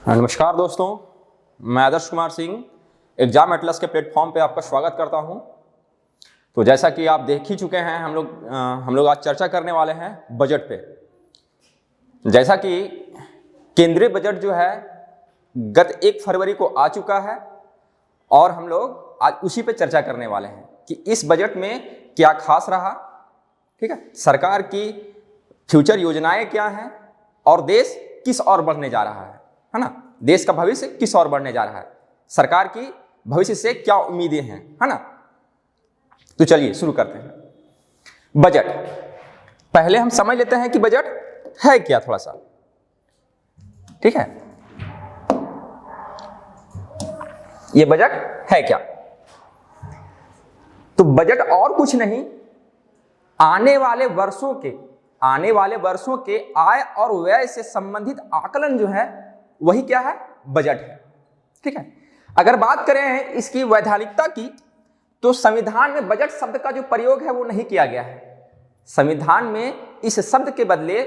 नमस्कार दोस्तों, मैं आदर्श कुमार सिंह एग्जाम एटलस के प्लेटफॉर्म पे आपका स्वागत करता हूं। तो जैसा कि आप देख ही चुके हैं, हम लोग आज चर्चा करने वाले हैं बजट पे। जैसा कि केंद्रीय बजट जो है गत 1 फरवरी को आ चुका है और हम लोग आज उसी पे चर्चा करने वाले हैं कि इस बजट में क्या खास रहा, ठीक है, सरकार की फ्यूचर योजनाएं क्या हैं और देश किस ओर बढ़ने जा रहा है ना, देश का भविष्य किस ओर बढ़ने जा रहा है, सरकार की भविष्य से क्या उम्मीदें हैं, है ना। तो चलिए शुरू करते हैं। बजट, पहले हम समझ लेते हैं कि बजट है क्या, थोड़ा सा, ठीक है। ये बजट है क्या? तो बजट और कुछ नहीं, आने वाले वर्षों के आय और व्यय से संबंधित आकलन जो है वही क्या है, बजट है, ठीक है। अगर बात करें इसकी वैधानिकता की, तो संविधान में बजट शब्द का जो प्रयोग है वो नहीं किया गया है। संविधान में इस शब्द के बदले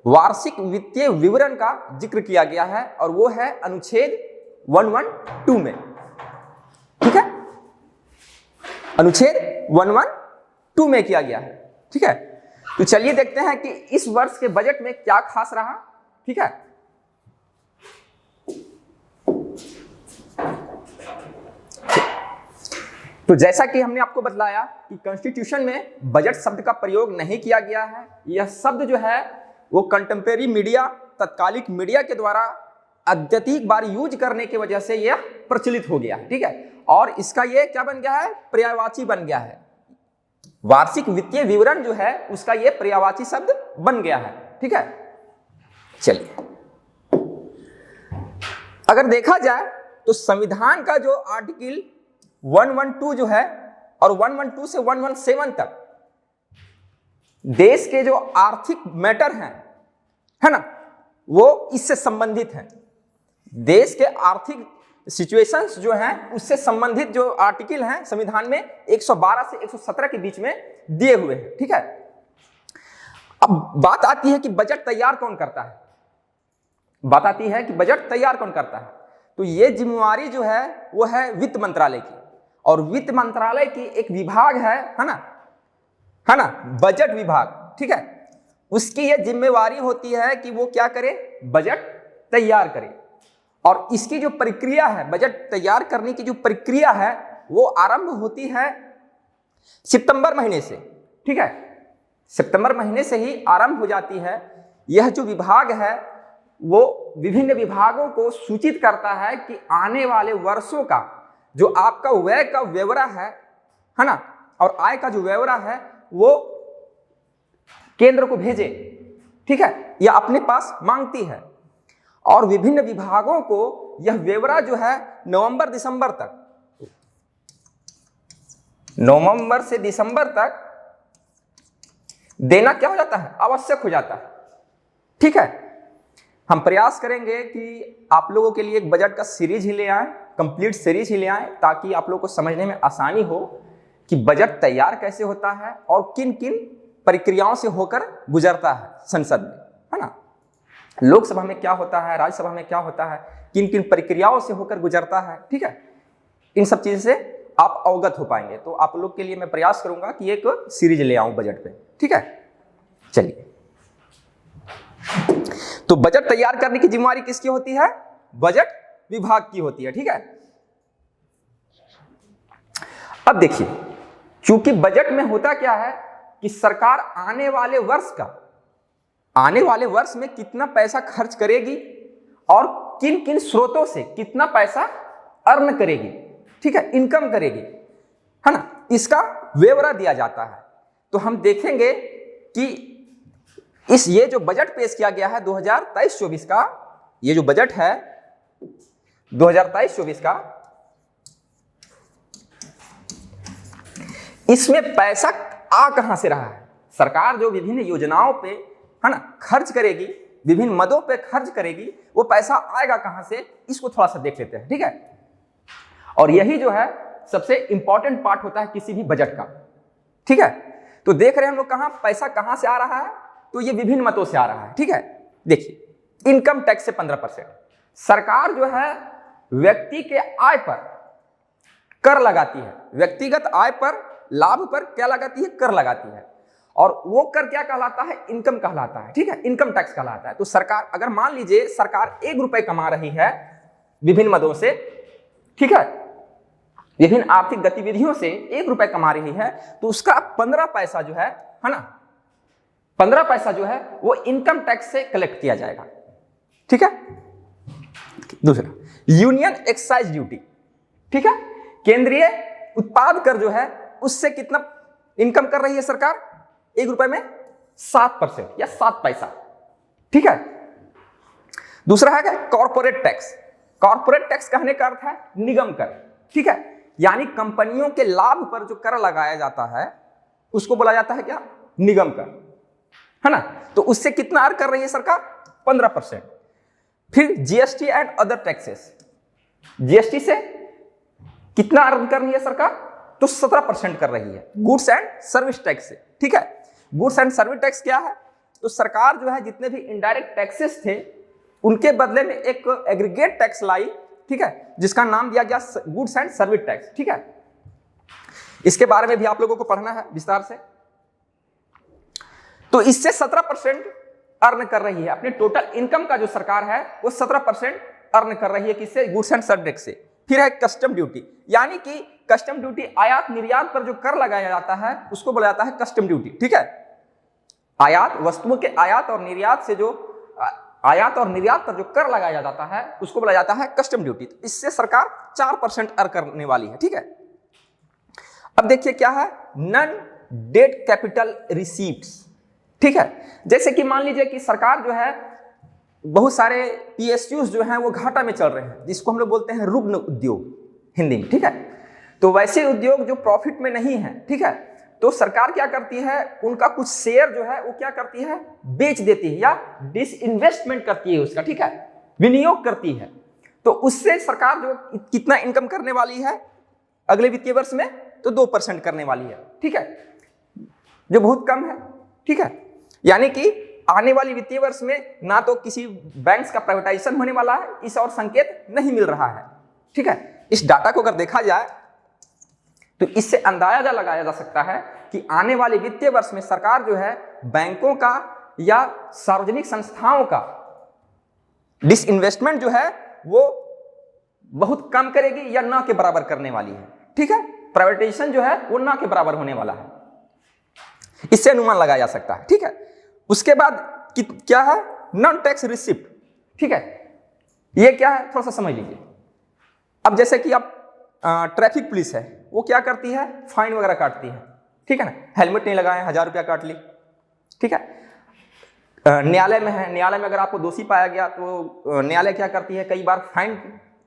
वार्षिक वित्तीय विवरण का जिक्र किया गया है और वो है अनुच्छेद 112 में, ठीक है, अनुच्छेद 112 में किया गया है, ठीक है। तो चलिए देखते हैं कि इस वर्ष के बजट में क्या खास रहा, ठीक है। तो जैसा कि हमने आपको बतलाया कि कॉन्स्टिट्यूशन में बजट शब्द का प्रयोग नहीं किया गया है। यह शब्द जो है वो कंटेम्प्रेरी मीडिया, तत्कालिक मीडिया के द्वारा अत्यधिक बार यूज करने की वजह से यह प्रचलित हो गया है, ठीक है। और इसका ये क्या बन गया है, पर्यायवाची बन गया है। वार्षिक वित्तीय विवरण जो है उसका ये पर्यायवाची शब्द बन गया है, ठीक है। चलिए, अगर देखा जाए तो संविधान का जो आर्टिकल 112 जो है और 112 से 117 तक देश के जो आर्थिक मैटर हैं, है ना, वो इससे संबंधित हैं। देश के आर्थिक सिचुएशंस जो हैं उससे संबंधित जो आर्टिकल हैं संविधान में 112 से 117 के बीच में दिए हुए हैं, ठीक है। अब बात आती है कि बजट तैयार कौन करता है, तो ये जिम्मेवारी जो है वो है वित्त मंत्रालय की, और वित्त मंत्रालय की एक विभाग है ना, बजट विभाग, ठीक है। उसकी ये जिम्मेवारी होती है कि वो क्या करे, बजट तैयार करे। और इसकी जो प्रक्रिया है, बजट तैयार करने की जो प्रक्रिया है वो आरंभ होती है सितंबर महीने से, ठीक है। सितंबर महीने से ही आरंभ हो जाती है। यह जो विभाग है वो विभिन्न विभागों को सूचित करता है कि आने वाले वर्षों का जो आपका व्यय का ब्यौरा है ना, और आय का जो ब्यौरा है वो केंद्र को भेजे, ठीक है, या अपने पास मांगती है। और विभिन्न विभागों को यह ब्यौरा जो है नवंबर से दिसंबर तक देना क्या हो जाता है, आवश्यक हो जाता है, ठीक है। हम प्रयास करेंगे कि आप लोगों के लिए एक बजट का सीरीज ही ले आए, कंप्लीट सीरीज ही ले आए, ताकि आप लोगों को समझने में आसानी हो कि बजट तैयार कैसे होता है और किन किन प्रक्रियाओं से होकर गुजरता है संसद में, है ना। लोकसभा में क्या होता है, राज्यसभा में क्या होता है, किन किन प्रक्रियाओं से होकर गुजरता है, ठीक है। इन सब चीज़ से आप अवगत हो पाएंगे। तो आप लोग के लिए मैं प्रयास करूंगा कि एक सीरीज ले आऊं बजट पे, ठीक है। चलिए, तो बजट तैयार करने की जिम्मेवारी किसकी होती है, बजट विभाग की होती है, ठीक है। अब देखिए, चूंकि बजट में होता क्या है कि सरकार आने वाले वर्ष में कितना पैसा खर्च करेगी और किन किन स्रोतों से कितना पैसा अर्न करेगी, ठीक है, इनकम करेगी, है ना, इसका ब्यौरा दिया जाता है। तो हम देखेंगे कि ये जो बजट पेश किया गया है 2023-24 का, ये जो बजट है 2023-24 का, इसमें पैसा आ कहां से रहा है। सरकार जो विभिन्न योजनाओं पे, है ना, खर्च करेगी, विभिन्न मदों पे खर्च करेगी, वो पैसा आएगा कहां से, इसको थोड़ा सा देख लेते हैं, ठीक है। और यही जो है सबसे इंपॉर्टेंट पार्ट होता है किसी भी बजट का, ठीक है। तो देख रहे हैं हम लोग पैसा कहां से आ रहा है, तो ये विभिन्न मतों से आ रहा है, ठीक है। देखिए, इनकम टैक्स से 15%, सरकार जो है व्यक्ति के आय पर कर लगाती है, व्यक्तिगत आय पर, लाभ पर क्या लगाती है? कर लगाती है। और वो कर क्या कहलाता है? इनकम कहलाता है, ठीक है, इनकम टैक्स कहलाता है। तो सरकार, अगर मान लीजिए सरकार 1 रुपए कमा रही है विभिन्न मदों से, ठीक है, विभिन्न आर्थिक गतिविधियों से 1 रुपए कमा रही है, तो उसका 15 पैसा जो है ना, 15 पैसा जो है वो इनकम टैक्स से कलेक्ट किया जाएगा, ठीक है। दूसरा, यूनियन एक्साइज ड्यूटी, ठीक है, केंद्रीय उत्पाद कर जो है उससे कितना इनकम कर रही है सरकार? 1 रुपए में 7% या 7 पैसा, ठीक है। दूसरा है क्या? Corporate tax. कॉर्पोरेट टैक्स कहने का अर्थ है निगम कर, ठीक है, यानी कंपनियों के लाभ पर जो कर लगाया जाता है उसको बोला जाता है क्या? निगम कर, है ना। तो उससे कितना अर्न कर रही है सरकार? 15%। फिर GST and other taxes, GST से कितना अर्न कर रही है सरकार? तो 17% कर रही है। गुड्स एंड सर्विस टैक्स से, ठीक है। गुड्स एंड सर्विस टैक्स क्या है? तो सरकार जो है जितने भी इनडायरेक्ट टैक्सेस थे उनके बदले में एक एग्रीगेट टैक्स लाई, ठीक है, जिसका नाम दिया गया गुड्स एंड सर्विस टैक्स, ठीक है। इसके बारे में भी आप लोगों को पढ़ना है विस्तार से। तो इससे 17% अर्न कर रही है, अपने टोटल इनकम का जो सरकार है वो 17% अर्न कर रही है, किससे? गुड्स एंड सर्विस टैक्स से। फिर है कस्टम ड्यूटी, यानी कि कस्टम ड्यूटी आयात निर्यात पर जो कर लगाया जाता है उसको बोला जाता है कस्टम ड्यूटी, ठीक है। आयात, वस्तुओं के आयात और निर्यात से जो आयात और निर्यात पर जो कर लगाया जाता है उसको बोला जाता है कस्टम ड्यूटी। तो इससे सरकार 4% अर्न करने वाली है, ठीक है। अब देखिए क्या है, नॉन डेट कैपिटल रिसीप्ट्स, ठीक है। जैसे कि मान लीजिए कि सरकार जो है बहुत सारे पीएसयूज जो हैं वो घाटा में चल रहे हैं, जिसको हम लोग बोलते हैं रुग्ण उद्योग हिंदी में, ठीक है। तो वैसे उद्योग जो प्रॉफिट में नहीं है, ठीक है, तो सरकार क्या करती है, उनका कुछ शेयर जो है वो क्या करती है? बेच देती है या डिसइन्वेस्टमेंट करती है उसका, ठीक है, विनियोग करती है। तो उससे सरकार जो कितना इनकम करने वाली है अगले वित्तीय वर्ष में? तो 2% करने वाली है, ठीक है, जो बहुत कम है, ठीक है। यानी कि आने वाली वित्तीय वर्ष में ना तो किसी बैंक्स का प्राइवेटाइजेशन होने वाला है, इस और संकेत नहीं मिल रहा है, ठीक है। इस डाटा को अगर देखा जाए तो इससे अंदाजा लगाया जा सकता है कि आने वाले वित्तीय वर्ष में सरकार जो है बैंकों का या सार्वजनिक संस्थाओं का डिसइन्वेस्टमेंट जो है वो बहुत कम करेगी या ना के बराबर करने वाली है, ठीक है। प्राइवेटाइजेशन जो है वो ना के बराबर होने वाला है, इससे अनुमान लगाया जा सकता है, ठीक है। उसके बाद क्या है? नॉन टैक्स रिसिप्ट, ठीक है। ये क्या है थोड़ा सा समझ लीजिए। अब जैसे कि आप ट्रैफिक पुलिस है, वो क्या करती है? फाइन वगैरह काटती है, ठीक है ना। हेलमेट नहीं लगाए 1000 रुपया काट ली, ठीक है। न्यायालय में है, न्यायालय में अगर आपको दोषी पाया गया तो न्यायालय क्या करती है? कई बार फाइन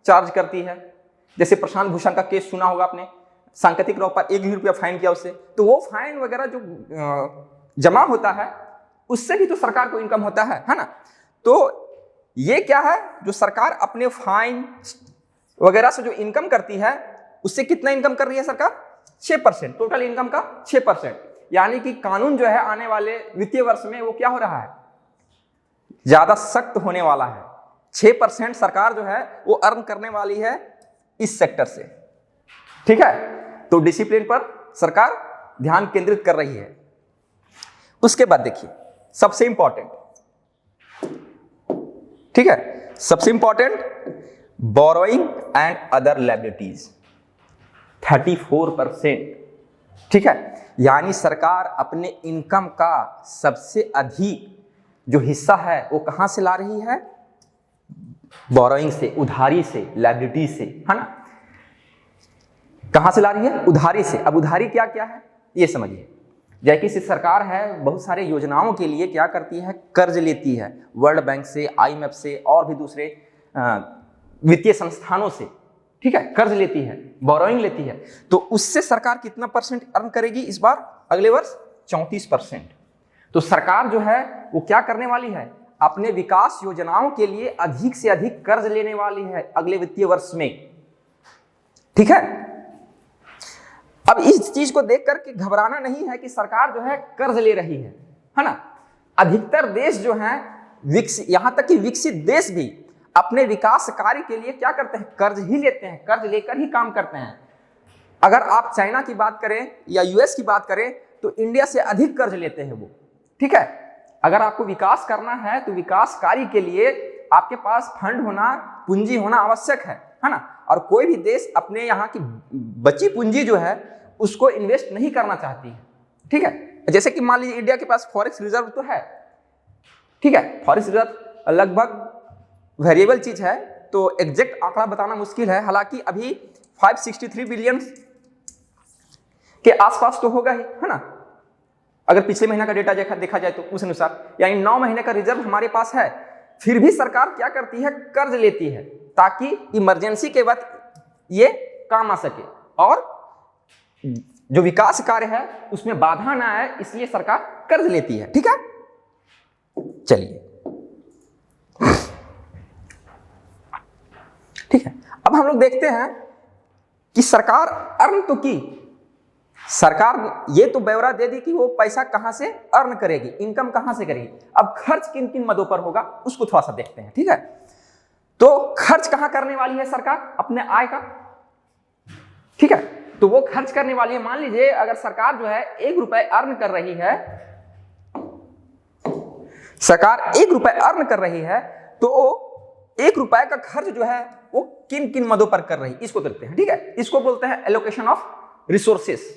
चार्ज करती है। जैसे प्रशांत भूषण का केस सुना होगा आपने, सांकेतिक रॉ पर 1 रुपया फाइन किया उससे, तो वो फाइन वगैरह जो जमा होता है उससे भी तो सरकार को इनकम होता है ना। तो ये क्या है, जो सरकार अपने फाइन वगैरह से जो इनकम करती है उससे कितना इनकम कर रही है सरकार? 6%, टोटल इनकम का 6%। यानी कि कानून जो है आने वाले वित्तीय वर्ष में वो क्या हो रहा है? ज्यादा सख्त होने वाला है। 6% सरकार जो है वो अर्न करने वाली है इस सेक्टर से, ठीक है। तो डिसिप्लिन पर सरकार ध्यान केंद्रित कर रही है। उसके बाद देखिए सबसे इंपॉर्टेंट, ठीक है, सबसे important borrowing and other liabilities 34%, ठीक है। यानी सरकार अपने इनकम का सबसे अधिक जो हिस्सा है वो कहां से ला रही है? बोरोइंग से, उधारी से, लायबिलिटी से, है ना। कहां से ला रही है? उधारी से। अब उधारी क्या क्या है ये समझिए। जैसे कि सरकार है बहुत सारे योजनाओं के लिए क्या करती है? कर्ज लेती है वर्ल्ड बैंक से, IMF से और भी दूसरे वित्तीय संस्थानों से, ठीक है, कर्ज लेती है, बोरोइंग लेती है। तो उससे सरकार कितना परसेंट अर्न करेगी इस बार? अगले वर्ष 34%। तो सरकार जो है वो क्या करने वाली है? अपने विकास योजनाओं के लिए अधिक से अधिक कर्ज लेने वाली है अगले वित्तीय वर्ष में, ठीक है। अब इस चीज को देख करके घबराना नहीं है कि सरकार जो है कर्ज ले रही है ना। अधिकतर देश जो है यहां तक कि विकसित देश भी अपने विकास कार्य के लिए क्या करते हैं, कर्ज ही लेते हैं, कर्ज लेकर ही काम करते हैं। अगर आप चाइना की बात करें या यूएस की बात करें तो इंडिया से अधिक कर्ज लेते हैं वो, ठीक है। अगर आपको विकास करना है तो विकास कार्य के लिए आपके पास फंड होना, पूंजी होना आवश्यक है ना। और कोई भी देश अपने यहाँ की बची पूंजी जो है उसको इन्वेस्ट नहीं करना चाहती है, ठीक है। जैसे कि मान लीजिए इंडिया के पास फॉरेक्स रिजर्व तो है, ठीक है। फॉरेक्स रिजर्व लगभग वेरिएबल चीज है, तो एग्जैक्ट आंकड़ा बताना मुश्किल है। हालांकि अभी 563 बिलियन के आसपास तो होगा ही, है ना। अगर पिछले महीना का डेटा देखा जाए तो उस अनुसार, यानी 9 महीने का रिजर्व हमारे पास है। फिर भी सरकार क्या करती है, कर्ज लेती है ताकि इमरजेंसी के वक्त ये काम आ सके और जो विकास कार्य है उसमें बाधा ना आए, इसलिए सरकार कर्ज लेती है, ठीक है। चलिए, ठीक है। अब हम लोग देखते हैं कि सरकार अर्न तो की, सरकार ये तो ब्यौरा दे दी कि वो पैसा कहां से अर्न करेगी, इनकम कहां से करेगी। अब खर्च किन किन मदों पर होगा उसको थोड़ा सा देखते हैं, ठीक है। तो खर्च कहां करने वाली है सरकार, अपने आय का, ठीक है। तो वो खर्च करने वाली है, मान लीजिए अगर सरकार जो है 1 रुपए अर्न कर रही है, सरकार 1 रुपए अर्न कर रही है, तो 1 रुपए का खर्च जो है वो किन किन मदों पर कर रही है, इसको देखते हैं, ठीक है। इसको बोलते हैं एलोकेशन ऑफ रिसोर्सेस,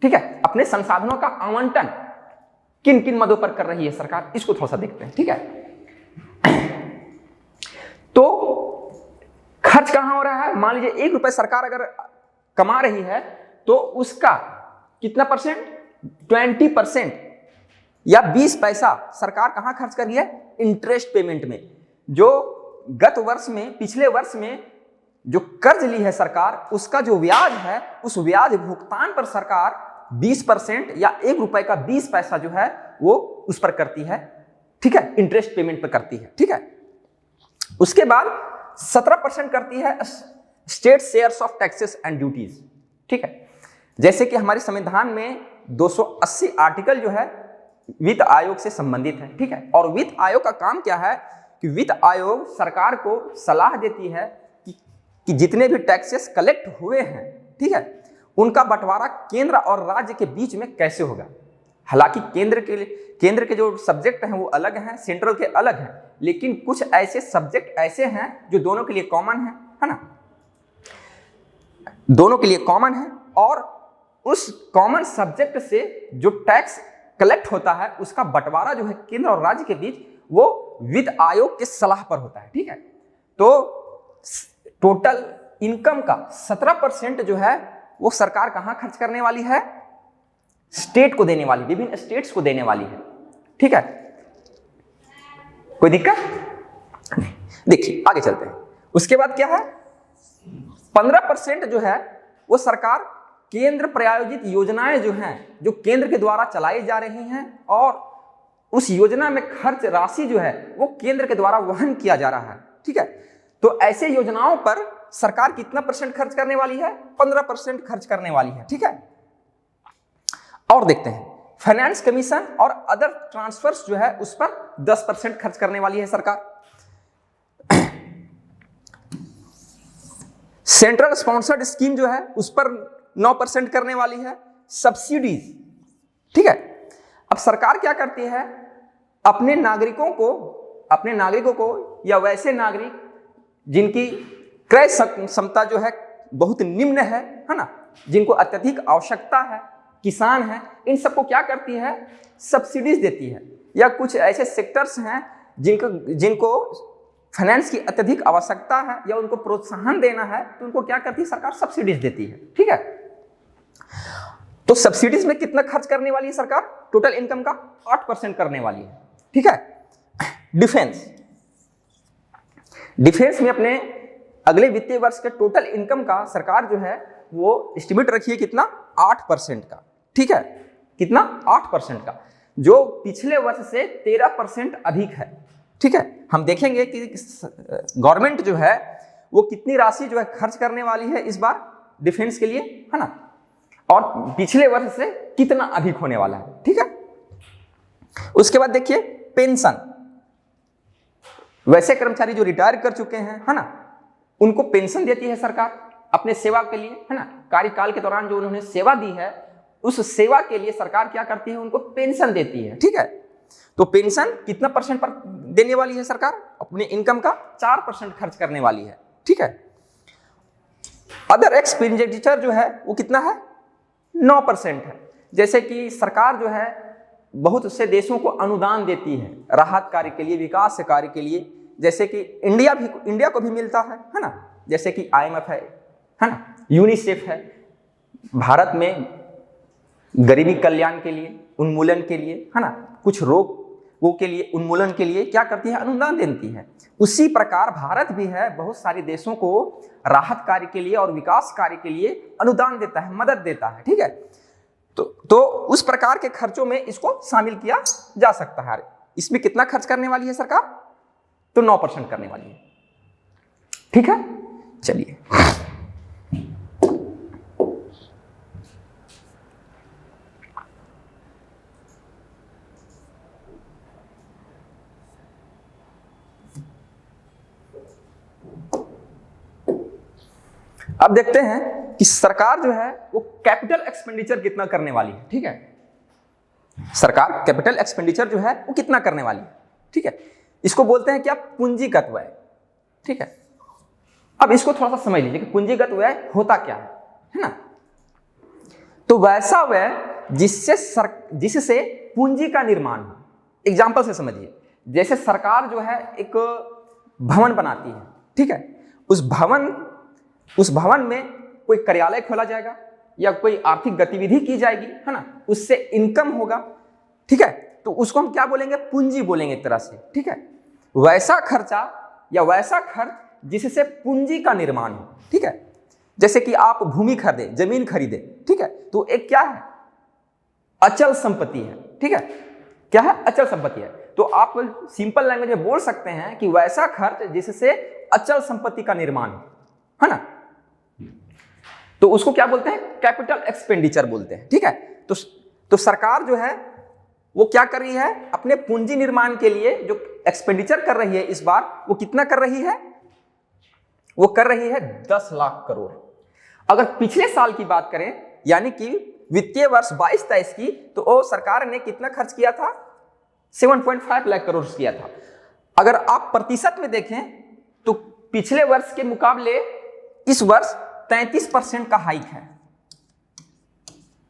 ठीक है। अपने संसाधनों का आवंटन किन किन मदों पर कर रही है सरकार, इसको थोड़ा सा देखते हैं, ठीक है। तो खर्च कहां हो रहा है, मान लीजिए 1 रुपए सरकार अगर कमा रही है तो उसका कितना परसेंट, 20% या 20 पैसा सरकार कहां खर्च कर रही है, इंटरेस्ट पेमेंट में। जो गत वर्ष में, पिछले वर्ष में जो कर्ज ली है सरकार, उसका जो ब्याज है, उस ब्याज भुगतान पर सरकार 20% या 1 रुपए का 20 पैसा जो है वो उस पर करती है, ठीक है, इंटरेस्ट पेमेंट पर करती है, ठीक है। उसके बाद 17% करती है state shares of taxes and duties, ठीक है। जैसे कि हमारे संविधान में 280 आर्टिकल जो है वित्त आयोग से संबंधित है, ठीक है। और वित्त आयोग का काम क्या है कि वित्त आयोग सरकार को सलाह देती है कि जितने भी टैक्सेस कलेक्ट हुए हैं, ठीक है, उनका बंटवारा केंद्र और राज्य के बीच में कैसे होगा। हालांकि केंद्र के जो सब्जेक्ट हैं वो अलग हैं, सेंट्रल के अलग हैं, लेकिन कुछ ऐसे सब्जेक्ट ऐसे हैं जो दोनों के लिए कॉमन है ना, दोनों के लिए कॉमन है। और उस कॉमन सब्जेक्ट से जो टैक्स कलेक्ट होता है उसका बंटवारा जो है केंद्र और राज्य के बीच, वो वित्त आयोग के सलाह पर होता है, ठीक है। तो टोटल इनकम का 17% जो है वो सरकार कहां खर्च करने वाली है, स्टेट को देने वाली, विभिन्न स्टेट्स को देने वाली है, ठीक है। कोई दिक्कत नहीं। देखिए आगे चलते हैं। उसके बाद क्या है, 15% जो है वो सरकार केंद्र प्रायोजित योजनाएं जो हैं, जो केंद्र के द्वारा चलाई जा रही हैं और उस योजना में खर्च राशि जो है वो केंद्र के द्वारा वहन किया जा रहा है, ठीक है। तो ऐसे योजनाओं पर सरकार कितना % खर्च करने वाली है, 15% खर्च करने वाली है, ठीक है। और देखते हैं फाइनेंस कमीशन और अदर ट्रांसफर्स जो है उस पर 10% खर्च करने वाली है सरकार। सेंट्रल स्पॉन्सर्ड स्कीम जो है उस पर 9% करने वाली है। सब्सिडीज, ठीक है। अब सरकार क्या करती है, अपने नागरिकों को या वैसे नागरिक जिनकी क्रय क्षमता जो है बहुत निम्न है ना, जिनको अत्यधिक आवश्यकता है, किसान है, इन सबको क्या करती है, सब्सिडीज देती है। या कुछ ऐसे सेक्टर्स हैं जिनको फाइनेंस की अत्यधिक आवश्यकता है या उनको प्रोत्साहन देना है, तो उनको क्या करती है सरकार, सब्सिडीज देती है, ठीक है। तो सब्सिडीज में कितना खर्च करने वाली है सरकार, टोटल इनकम का 8% करने वाली है, ठीक है। डिफेंस में अपने अगले वित्तीय वर्ष के टोटल इनकम का सरकार जो है वो एस्टिमेट रखिए कितना, 8% का, ठीक है। कितना, 8% का, जो पिछले वर्ष से 13% अधिक है, ठीक है। हम देखेंगे कि गवर्नमेंट जो है वो कितनी राशि जो है खर्च करने वाली है इस बार डिफेंस के लिए, है ना, और पिछले वर्ष से कितना अधिक होने वाला है, ठीक है। उसके बाद देखिए पेंशन, वैसे कर्मचारी जो रिटायर कर चुके हैं, है ना, उनको पेंशन देती है सरकार अपने सेवा के लिए, है ना, कार्यकाल के दौरान जो उन्होंने सेवा दी है उस सेवा के लिए सरकार क्या करती है, उनको पेंशन देती है। ठीक है, तो पेंशन कितना % पर देने वाली है सरकार, अपने इनकम का 4% खर्च करने वाली है। ठीक है, अदर एक्सपेंडिचर जो है वो कितना है, 9% है। जैसे कि सरकार जो है बहुत से देशों को अनुदान देती है राहत कार्य के लिए, विकास कार्य के लिए, जैसे कि इंडिया को भी मिलता है ना, जैसे कि IMF है ना, यूनिसेफ है, भारत में गरीबी कल्याण के लिए, उन्मूलन के लिए, है ना, कुछ रोगों के लिए उन्मूलन के लिए क्या करती है, अनुदान देती है। उसी प्रकार भारत भी है, बहुत सारे देशों को राहत कार्य के लिए और विकास कार्य के लिए अनुदान देता है, मदद देता है। ठीक है, तो उस प्रकार के खर्चों में इसको शामिल किया जा सकता है। इसमें कितना खर्च करने वाली है सरकार, तो 9% करने वाली है। ठीक है, चलिए अब देखते हैं कि सरकार जो है वो कैपिटल एक्सपेंडिचर कितना करने वाली है। ठीक है, सरकार कैपिटल एक्सपेंडिचर जो है वो कितना करने वाली है। ठीक है, इसको बोलते हैं क्या, पूंजीगत व्यय। ठीक है, अब इसको थोड़ा सा समझ लीजिए कि पूंजीगत व्यय होता क्या है ना। तो वैसा व्यय जिससे पूंजी का निर्माण हो। एग्जाम्पल से समझिए, जैसे सरकार जो है एक भवन बनाती है। ठीक है, उस भवन में कोई कार्यालय खोला जाएगा या कोई आर्थिक गतिविधि की जाएगी, है ना, उससे इनकम होगा। ठीक है, तो उसको हम क्या बोलेंगे, पूंजी बोलेंगे एक तरह से। ठीक है, वैसा खर्चा या वैसा खर्च जिससे पूंजी का निर्माण हो। ठीक है, जैसे कि आप भूमि खरीदे, जमीन खरीदे। ठीक है, तो एक क्या है, अचल संपत्ति है। ठीक है, क्या है, अचल संपत्ति है। तो आप सिंपल लैंग्वेज में बोल सकते हैं कि वैसा खर्च जिससे अचल संपत्ति का निर्माण है ना, तो उसको क्या बोलते हैं, कैपिटल एक्सपेंडिचर बोलते हैं। ठीक है, तो सरकार जो है वो क्या कर रही है, अपने पूंजी निर्माण के लिए जो एक्सपेंडिचर कर रही है इस बार, वो कितना कर रही है, वो कर रही है 10 लाख करोड़। अगर पिछले साल की बात करें, यानी कि वित्तीय वर्ष 22-23 की, तो वो सरकार ने कितना खर्च किया था, 7.5 लाख करोड़ किया था। अगर आप प्रतिशत में देखें तो पिछले वर्ष के मुकाबले इस वर्ष 33% का हाइक है।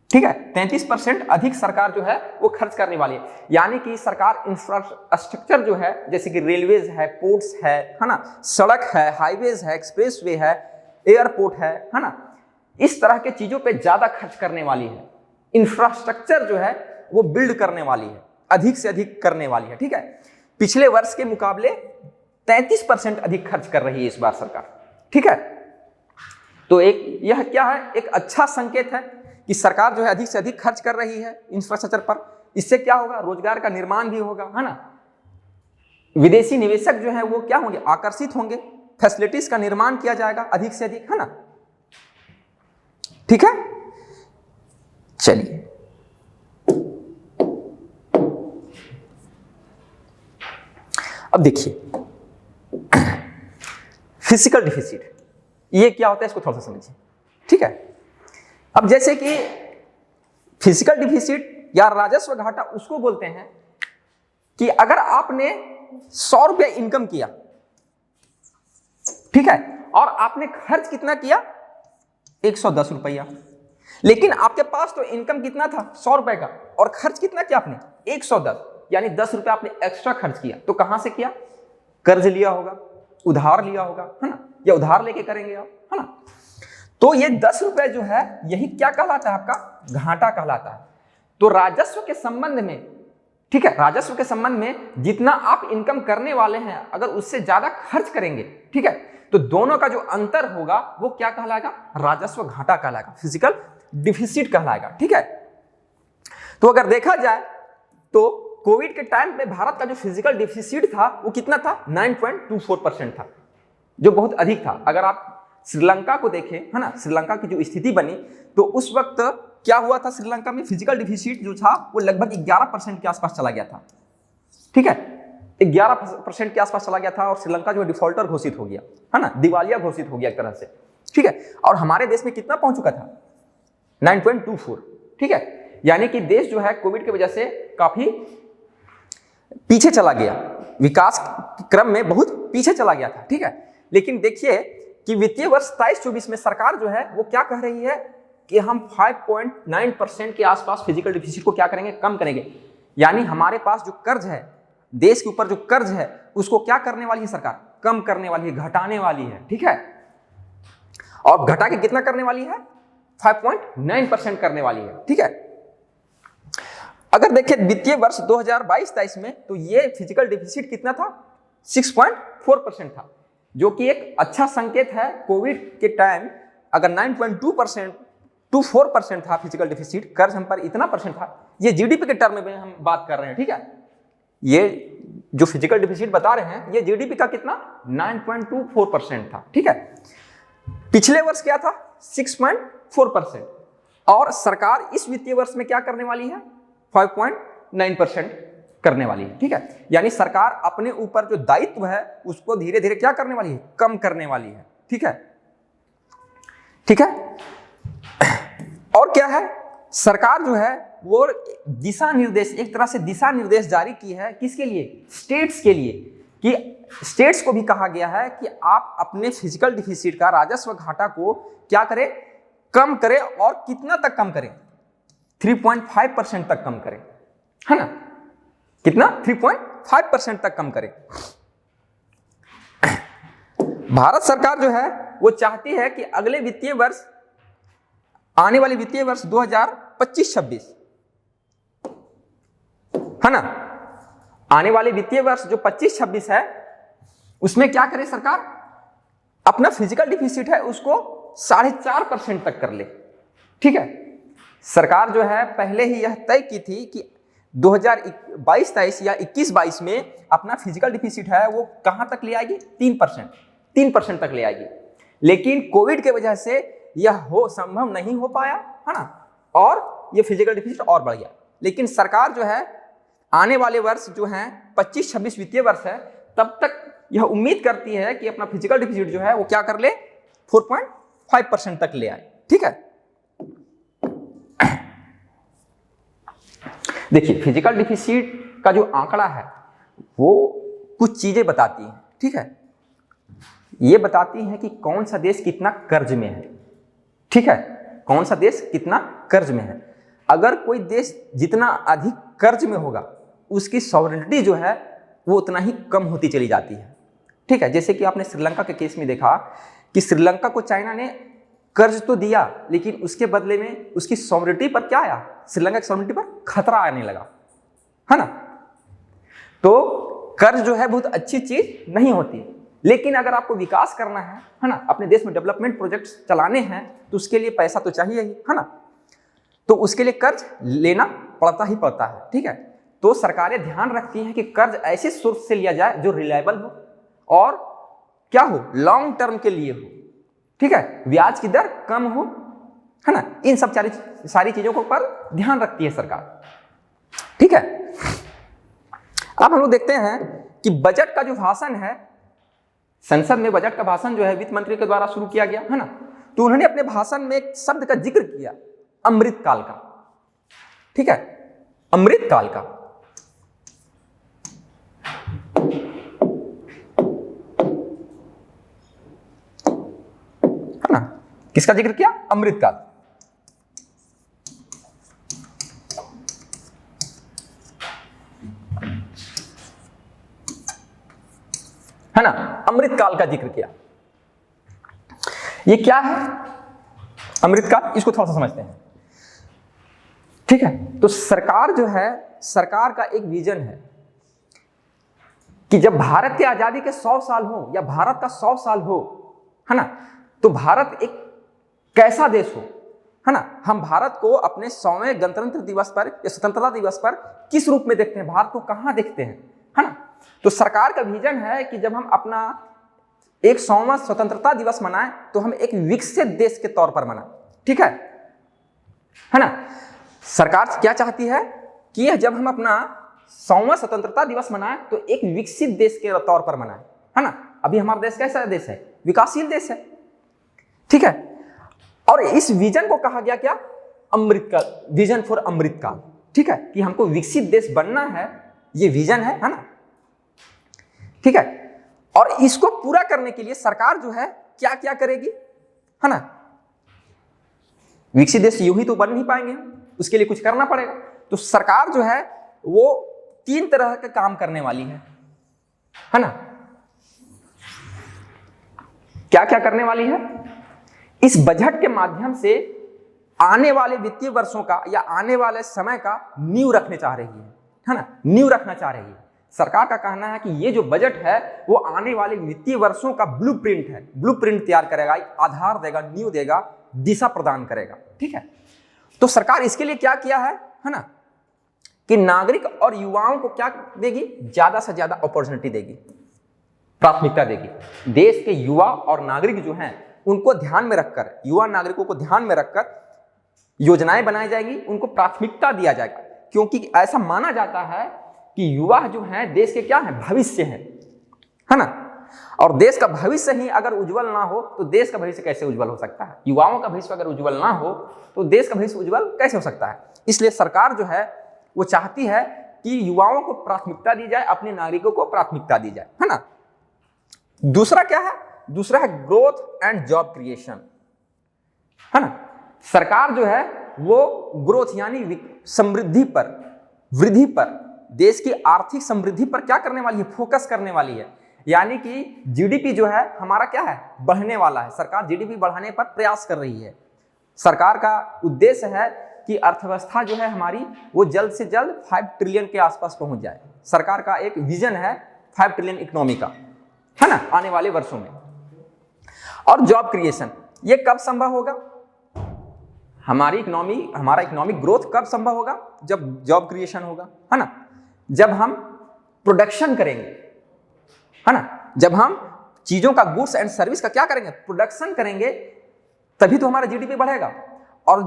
ठीक है, 33% अधिक सरकार जो है वो खर्च करने वाली है। यानी कि सरकार इंफ्रास्ट्रक्चर जो है, जैसे कि रेलवेज है, पोर्ट्स है ना, सड़क है, हाईवेज है, एक्सप्रेसवे है, एयरपोर्ट है ना, इस तरह के चीजों पे ज्यादा खर्च करने वाली है। इंफ्रास्ट्रक्चर जो है वो बिल्ड करने वाली है, अधिक से अधिक करने वाली है। ठीक है, पिछले वर्ष के मुकाबले 33% अधिक खर्च कर रही है इस बार सरकार। ठीक है, तो यह क्या है, एक अच्छा संकेत है कि सरकार जो है अधिक से अधिक खर्च कर रही है इंफ्रास्ट्रक्चर पर। इससे क्या होगा, रोजगार का निर्माण भी होगा, है ना, विदेशी निवेशक जो है वो क्या होंगे, आकर्षित होंगे, फैसिलिटीज का निर्माण किया जाएगा अधिक से अधिक, है ना। ठीक है, चलिए अब देखिए फिजिकल डिफिसिट, ये क्या होता है इसको थोड़ा सा समझिए। ठीक है, अब जैसे कि फिजिकल डिफिसिट या राजस्व घाटा उसको बोलते हैं कि अगर आपने 100 रुपया इनकम किया, ठीक है, और आपने खर्च कितना किया, 110 रुपया, लेकिन आपके पास तो इनकम कितना था, 100 रुपए का, और खर्च कितना किया आपने, 110, यानी 10 रुपया आपने एक्स्ट्रा खर्च किया। तो कहां से किया, कर्ज लिया होगा, उधार लिया होगा, है ना, या उधार लेके करेंगे आप, है ना। तो ये 10 रुपए जो है यही क्या कहलाता है, आपका घाटा कहलाता है। तो राजस्व के संबंध में, ठीक है, राजस्व के संबंध में जितना आप इनकम करने वाले हैं अगर उससे ज्यादा खर्च करेंगे, ठीक है, तो दोनों का जो अंतर होगा वो क्या कहलाएगा, राजस्व घाटा कहलाएगा, फिजिकल डिफिसिट कहलाएगा। ठीक है, तो अगर देखा जाए तो कोविड के टाइम में भारत का जो फिजिकल डिफिसिट था वो कितना था, 9.24% था, जो बहुत अधिक था। अगर आप श्रीलंका को देखें, है ना, श्रीलंका की जो स्थिति बनी तो उस वक्त क्या हुआ था, श्रीलंका में फिजिकल डिफिसिट जो था वो लगभग 11% के आसपास चला गया था। ठीक है, 11% के आसपास चला गया था और श्रीलंका जो है डिफॉल्टर घोषित हो गया, है ना, दिवालिया घोषित हो गया एक तरह से, ठीक है। और हमारे देश में कितना पहुंच चुका था? 9.24, ठीक है। यानी कि देश जो है कोविड की वजह से काफी पीछे चला गया, विकास क्रम में बहुत पीछे चला गया था, ठीक है। लेकिन देखिए कि वित्तीय वर्ष 23-24 में सरकार जो है वो क्या कह रही है कि हम 5.9% के आसपास फिजिकल डिफिसिट को क्या करेंगे? कम करेंगे। यानी हमारे पास जो कर्ज है, देश के ऊपर जो कर्ज है, उसको क्या करने वाली है सरकार? कम करने वाली है, घटाने वाली है, ठीक है। और घटा के कितना करने वाली है? 5.9% करने वाली है, ठीक है। अगर देखें वित्तीय वर्ष 2022-23 में तो ये फिजिकल डिफिसिट कितना था? 6.4% था, जो कि एक अच्छा संकेत है। कोविड के टाइम अगर 9.2% to 4% था फिजिकल डिफिसिट, कर्ज हम पर इतना परसेंट था, ये जीडीपी के टर्म में हम बात कर रहे हैं, ठीक है। ये जो फिजिकल डिफिसिट बता रहे हैं ये जीडीपी का कितना? 9.24% था, ठीक है। पिछले वर्ष क्या था? 6.4%। और सरकार इस वित्तीय वर्ष में क्या करने वाली है? 5.9% करने वाली है, ठीक है। यानी सरकार अपने ऊपर जो दायित्व है उसको धीरे धीरे क्या करने वाली है? कम करने वाली है, ठीक है, ठीक है। और क्या है? सरकार जो है वो दिशा निर्देश, एक तरह से दिशा निर्देश जारी की है, किसके लिए? स्टेट्स के लिए, कि स्टेट्स को भी कहा गया है कि आप अपने फिजिकल डिफिसिट का राजस्व घाटा को क्या करें? कम करें। और कितना तक कम करें? 3.5% तक कम करें, है ना। कितना? 3.5% तक कम करें। भारत सरकार जो है वो चाहती है कि अगले वित्तीय वर्ष, आने वाले वित्तीय वर्ष 2025-26, है ना, आने वाले वित्तीय वर्ष जो 25-26 है उसमें क्या करे सरकार? अपना फिजिकल डिफिसिट है उसको 4.5% तक कर ले, ठीक है। सरकार जो है पहले ही यह तय की थी कि 2022-23 या 21-22 में अपना फिजिकल डिफिसिट है वो कहां तक ले आएगी? 3% तक ले आएगी। लेकिन कोविड के वजह से यह संभव नहीं हो पाया, है ना, और यह फिजिकल डिफिसिट और बढ़ गया। लेकिन सरकार जो है आने वाले वर्ष जो है 25-26 वित्तीय वर्ष है, तब तक यह उम्मीद करती है कि अपना फिजिकल डिफिसिट जो है वो क्या कर ले? 4.5% तक ले आए, ठीक है। देखिए फिजिकल डिफिसिट का जो आंकड़ा है वो कुछ चीजें बताती हैं, ठीक है। ये बताती है कि कौन सा देश कितना कर्ज में है, ठीक है, कौन सा देश कितना कर्ज में है। अगर कोई देश जितना अधिक कर्ज में होगा उसकी सॉवरेनिटी जो है वो उतना ही कम होती चली जाती है, ठीक है। जैसे कि आपने श्रीलंका के केस में देखा कि श्रीलंका को चाइना ने कर्ज तो दिया लेकिन उसके बदले में उसकी सॉवरेनिटी पर क्या आया? श्रीलंका की सॉवरेनिटी पर खतरा आने लगा, है ना। तो कर्ज जो है बहुत अच्छी चीज नहीं होती, लेकिन अगर आपको विकास करना है ना, अपने देश में डेवलपमेंट प्रोजेक्ट्स चलाने हैं तो उसके लिए पैसा तो चाहिए ही, है ना। तो उसके लिए कर्ज लेना पड़ता ही पड़ता है, ठीक है। तो सरकारें ध्यान रखती हैं कि कर्ज ऐसे सोर्स से लिया जाए जो रिलायबल हो और क्या हो? लॉन्ग टर्म के लिए हो, ठीक है, ब्याज की दर कम हो, है ना। इन सब सारी चीजों को पर ध्यान रखती है सरकार, ठीक है। अब हम लोग देखते हैं कि बजट का जो भाषण है, संसद में बजट का भाषण जो है वित्त मंत्री के द्वारा शुरू किया गया, है ना। तो उन्होंने अपने भाषण में एक शब्द का जिक्र किया, अमृतकाल का, ठीक है, अमृतकाल का। है ना, किसका जिक्र किया? अमृतकाल। है ना, अमृतकाल का जिक्र किया। ये क्या है अमृतकाल? इसको थोड़ा सा समझते हैं, ठीक है। तो सरकार जो है, सरकार का एक विजन है कि जब भारत की आजादी के 100 साल हो या भारत का 100 साल हो, है ना, तो भारत एक कैसा देश हो, है ना। हम भारत को अपने 100वें गणतंत्र दिवस पर या स्वतंत्रता दिवस पर किस रूप में देखते हैं? भारत को कहां देखते हैं, है ना। तो सरकार का विजन है कि जब हम अपना 100वां स्वतंत्रता दिवस मनाएं तो हम एक विकसित देश के तौर पर मनाएं, ठीक है ना। सरकार क्या चाहती है कि जब हम अपना 100वां स्वतंत्रता दिवस मनाए तो एक विकसित देश के तौर पर मनाए, है ना। अभी हमारा देश कैसा देश है? विकासशील देश है, ठीक है। और इस विजन को कहा गया क्या? अमृतकाल, विजन फॉर अमृतकाल, ठीक है, कि हमको विकसित देश बनना है, ये विजन है ना, ठीक है। और इसको पूरा करने के लिए सरकार जो है क्या क्या करेगी, है ना। विकसित देश यूं ही तो बन नहीं पाएंगे, उसके लिए कुछ करना पड़ेगा। तो सरकार जो है वो 3 तरह के काम करने वाली है ना। क्या क्या करने वाली है? इस बजट के माध्यम से आने वाले वित्तीय वर्षों का या आने वाले समय का नींव रखने चाह रही है ना, नींव रखना चाह रही है। सरकार का कहना है कि ये जो बजट है वो आने वाले वित्तीय वर्षों का ब्लूप्रिंट है, ब्लूप्रिंट तैयार करेगा, आधार देगा, नींव देगा, दिशा प्रदान करेगा, ठीक है। तो सरकार इसके लिए क्या किया है ना, कि नागरिक और युवाओं को क्या देगी? ज्यादा से ज्यादा अपॉर्चुनिटी देगी, प्राथमिकता देगी। देश के युवा और नागरिक जो हैं उनको ध्यान में रखकर, युवा नागरिकों को ध्यान में रखकर योजनाएं बनाई जाएगी, उनको प्राथमिकता दिया जाएगा, क्योंकि ऐसा माना जाता है कि युवा जो हैं देश के क्या हैं? भविष्य है ना। और देश का भविष्य ही अगर उज्जवल ना हो तो देश का भविष्य कैसे उज्जवल हो सकता है? युवाओं का भविष्य अगर उज्जवल ना हो तो देश का भविष्य उज्जवल कैसे हो सकता है? इसलिए सरकार जो है वो चाहती है कि युवाओं को प्राथमिकता दी जाए, अपने नागरिकों को प्राथमिकता दी जाए, है ना। दूसरा क्या है? दूसरा है ग्रोथ एंड जॉब क्रिएशन, है ना। सरकार जो है वो ग्रोथ यानी समृद्धि पर, वृद्धि पर, देश की आर्थिक समृद्धि पर क्या करने वाली है? फोकस करने वाली है। यानी कि जीडीपी जो है हमारा क्या है? बढ़ने वाला है। सरकार जीडीपी बढ़ाने पर प्रयास कर रही है। सरकार का उद्देश्य है कि अर्थव्यवस्था जो है हमारी वो जल्द से जल्द 5 ट्रिलियन के आसपास पहुंच जाए। सरकार का एक विजन है 5 ट्रिलियन इकोनॉमी का, है ना, आने वाले वर्षों में। और जॉब क्रिएशन, ये कब संभव होगा? हमारा इकोनॉमिक ग्रोथ कब संभव होगा? जब जॉब क्रिएशन होगा, है ना। जब हम प्रोडक्शन करेंगे, है ना, जब हम चीजों का, गुड्स एंड सर्विस का क्या करेंगे? प्रोडक्शन करेंगे, तभी तो हमारा जीडीपी बढ़ेगा। और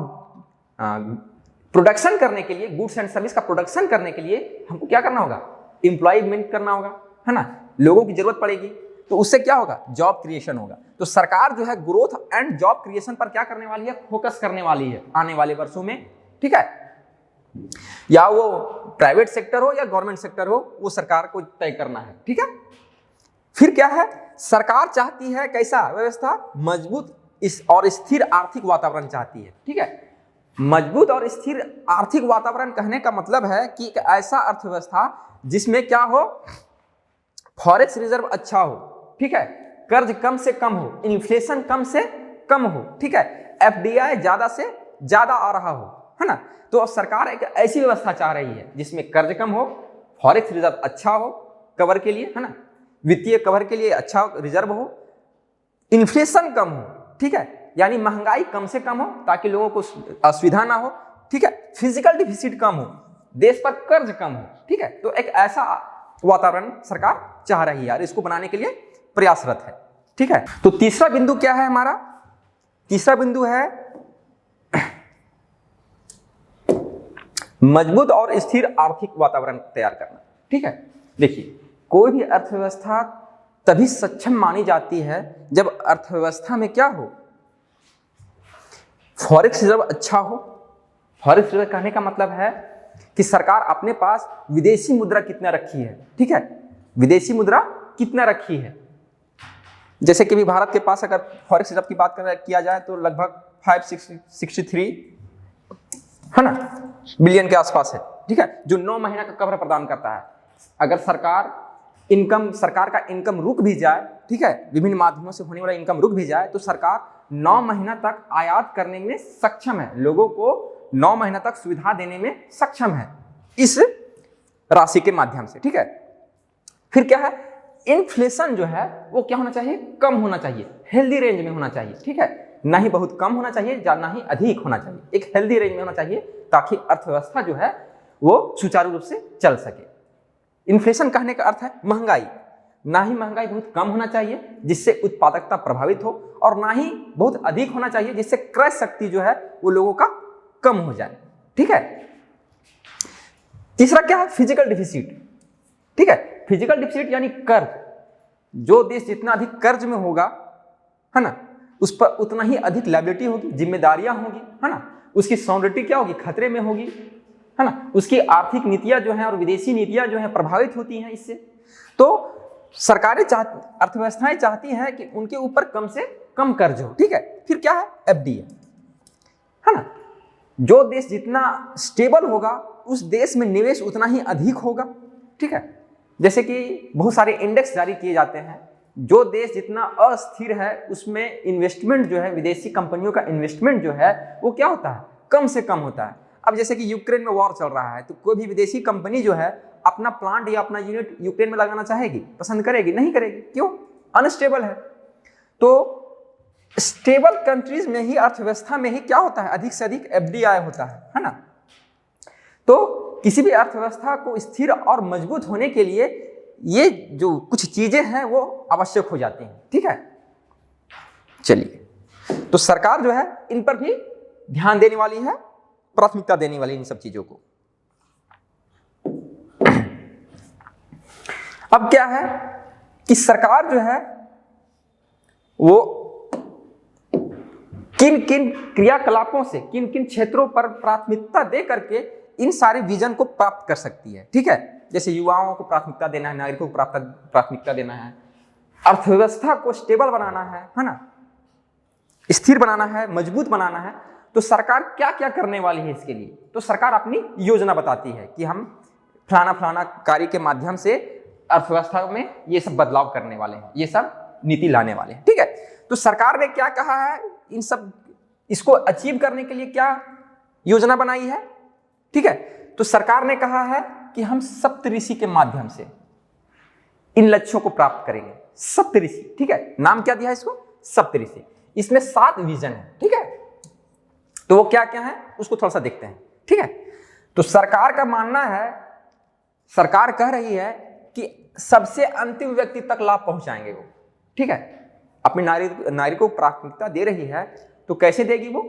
प्रोडक्शन करने के लिए, गुड्स एंड सर्विस का प्रोडक्शन करने के लिए हमको क्या करना होगा? एम्प्लॉयमेंट करना होगा, है ना, लोगों की जरूरत पड़ेगी। तो उससे क्या होगा? जॉब क्रिएशन होगा। तो सरकार जो है ग्रोथ एंड जॉब क्रिएशन पर क्या करने वाली है? फोकस करने वाली है आने वाले वर्षों में, ठीक है। या वो प्राइवेट सेक्टर हो या गवर्नमेंट सेक्टर हो, वो सरकार को तय करना है, ठीक है। फिर क्या है? सरकार चाहती है कैसा व्यवस्था? मजबूत और स्थिर आर्थिक वातावरण चाहती है, ठीक है। मजबूत और स्थिर आर्थिक वातावरण कहने का मतलब है कि एक ऐसा अर्थव्यवस्था जिसमें क्या हो? फॉरेक्स रिजर्व अच्छा हो, ठीक है, कर्ज कम से कम हो, इन्फ्लेशन कम से कम हो, ठीक है, एफडीआई ज्यादा से ज्यादा आ रहा हो, है ना। तो सरकार एक ऐसी व्यवस्था चाह रही है जिसमें कर्ज कम हो, फॉरेक्स रिजर्व अच्छा हो कवर के लिए, है ना, वित्तीय कवर के लिए अच्छा रिजर्व हो, इन्फ्लेशन कम हो, ठीक है, यानी महंगाई कम से कम हो ताकि लोगों को असुविधा ना हो, ठीक है, फिजिकल डिफिसिट कम हो, देश पर कर्ज कम हो, ठीक है। तो एक ऐसा वातावरण सरकार चाह रही है और इसको बनाने के लिए प्रयासरत है, ठीक है। तो तीसरा बिंदु क्या है हमारा? तीसरा बिंदु है मजबूत और स्थिर आर्थिक वातावरण तैयार करना, ठीक है। देखिए, कोई भी अर्थव्यवस्था तभी सक्षम मानी जाती है जब अर्थव्यवस्था में क्या हो? फॉरेक्स रिजर्व अच्छा हो। फॉरेक्स रिजर्व कहने का मतलब है कि सरकार अपने पास विदेशी मुद्रा कितना रखी है, ठीक है, विदेशी मुद्रा कितना रखी है। जैसे कि भी भारत के पास अगर फॉरेक्स रिजर्व की बात किया जाए तो लगभग 563 है ना बिलियन के आसपास है, ठीक है, जो 9 महीना का कवर प्रदान करता है। अगर सरकार का इनकम रुक भी जाए, ठीक है, विभिन्न माध्यमों से होने वाला इनकम रुक भी जाए तो सरकार 9 महीना तक आयात करने में सक्षम है, लोगों को 9 महीना तक सुविधा देने में सक्षम है इस राशि के माध्यम से, ठीक है। फिर क्या है? इन्फ्लेशन जो है वो क्या होना चाहिए? कम होना चाहिए, हेल्दी रेंज में होना चाहिए, ठीक है, ना ही बहुत कम होना चाहिए ना ही अधिक होना चाहिए, एक हेल्दी रेंज में होना चाहिए ताकि अर्थव्यवस्था जो है वो सुचारू रूप से चल सके। इन्फ्लेशन कहने का अर्थ है महंगाई, ना ही महंगाई बहुत कम होना चाहिए जिससे उत्पादकता प्रभावित हो और ना ही बहुत अधिक होना चाहिए जिससे क्रय शक्ति जो है वो लोगों का कम हो जाए, ठीक है। तीसरा क्या है, फिजिकल डिफिसिट। ठीक है, फिजिकल डिफिसिट यानी कर्ज। जो देश जितना अधिक कर्ज में होगा, है ना, उस पर उतना ही अधिक लायबिलिटी होगी, जिम्मेदारियां होगी, है ना, उसकी सॉलिडिटी क्या होगी, खतरे में होगी, है ना, उसकी आर्थिक नीतियां जो हैं और विदेशी नीतियां जो हैं प्रभावित होती हैं इससे। तो सरकारें अर्थव्यवस्थाएं चाहती हैं कि उनके ऊपर कम से कम कर्ज हो। ठीक है, फिर क्या है, एफडीआई, है ना, जो देश जितना स्टेबल होगा उस देश में निवेश उतना ही अधिक होगा। ठीक है, जैसे कि बहुत सारे इंडेक्स जारी किए जाते हैं, जो देश जितना अस्थिर है उसमें इन्वेस्टमेंट जो है, विदेशी कंपनियों का इन्वेस्टमेंट जो है वो क्या होता है, कम से कम होता है। अब जैसे कि यूक्रेन में वॉर चल रहा है, तो कोई भी विदेशी कंपनी जो है अपना प्लांट या अपना यूनिट यूक्रेन में लगाना चाहेगी, पसंद करेगी, नहीं करेगी, क्यों, अनस्टेबल है। तो स्टेबल कंट्रीज में ही, अर्थव्यवस्था में ही क्या होता है, अधिक से अधिक एफडीआई होता है ना। तो किसी भी अर्थव्यवस्था को स्थिर और मजबूत होने के लिए ये जो कुछ चीजें हैं वो आवश्यक हो जाती हैं। ठीक है, चलिए, तो सरकार जो है इन पर भी ध्यान देने वाली है, प्राथमिकता देने वाली इन सब चीजों को। अब क्या है कि सरकार जो है वो किन किन क्रियाकलापों से, किन किन क्षेत्रों पर प्राथमिकता दे करके इन सारे विजन को प्राप्त कर सकती है। ठीक है, जैसे युवाओं को प्राथमिकता देना है, नागरिकों को प्राथमिकता देना है, अर्थव्यवस्था को स्टेबल बनाना है ना, स्थिर बनाना है, मजबूत बनाना है। तो सरकार क्या क्या करने वाली है इसके लिए, तो सरकार अपनी योजना बताती है कि हम फलाना फलाना कार्य के माध्यम से अर्थव्यवस्था में ये सब बदलाव करने वाले हैं, ये सब नीति लाने वाले हैं। ठीक है, तो सरकार ने क्या कहा है, इन सब इसको अचीव करने के लिए क्या योजना बनाई है। ठीक है, तो सरकार ने कहा है कि हम सप्तऋषि के माध्यम से इन लक्ष्यों को प्राप्त करेंगे। सप्तऋषि, ठीक है, नाम क्या दिया है इसको, सप्तऋषि। इसमें 7 विजन है। ठीक है, तो वो क्या क्या है उसको थोड़ा सा देखते हैं। ठीक है, तो सरकार का मानना है, सरकार कह रही है कि सबसे अंतिम व्यक्ति तक लाभ पहुंचाएंगे वो। ठीक है, अपने नागरिकों को प्राथमिकता दे रही है, तो कैसे देगी वो,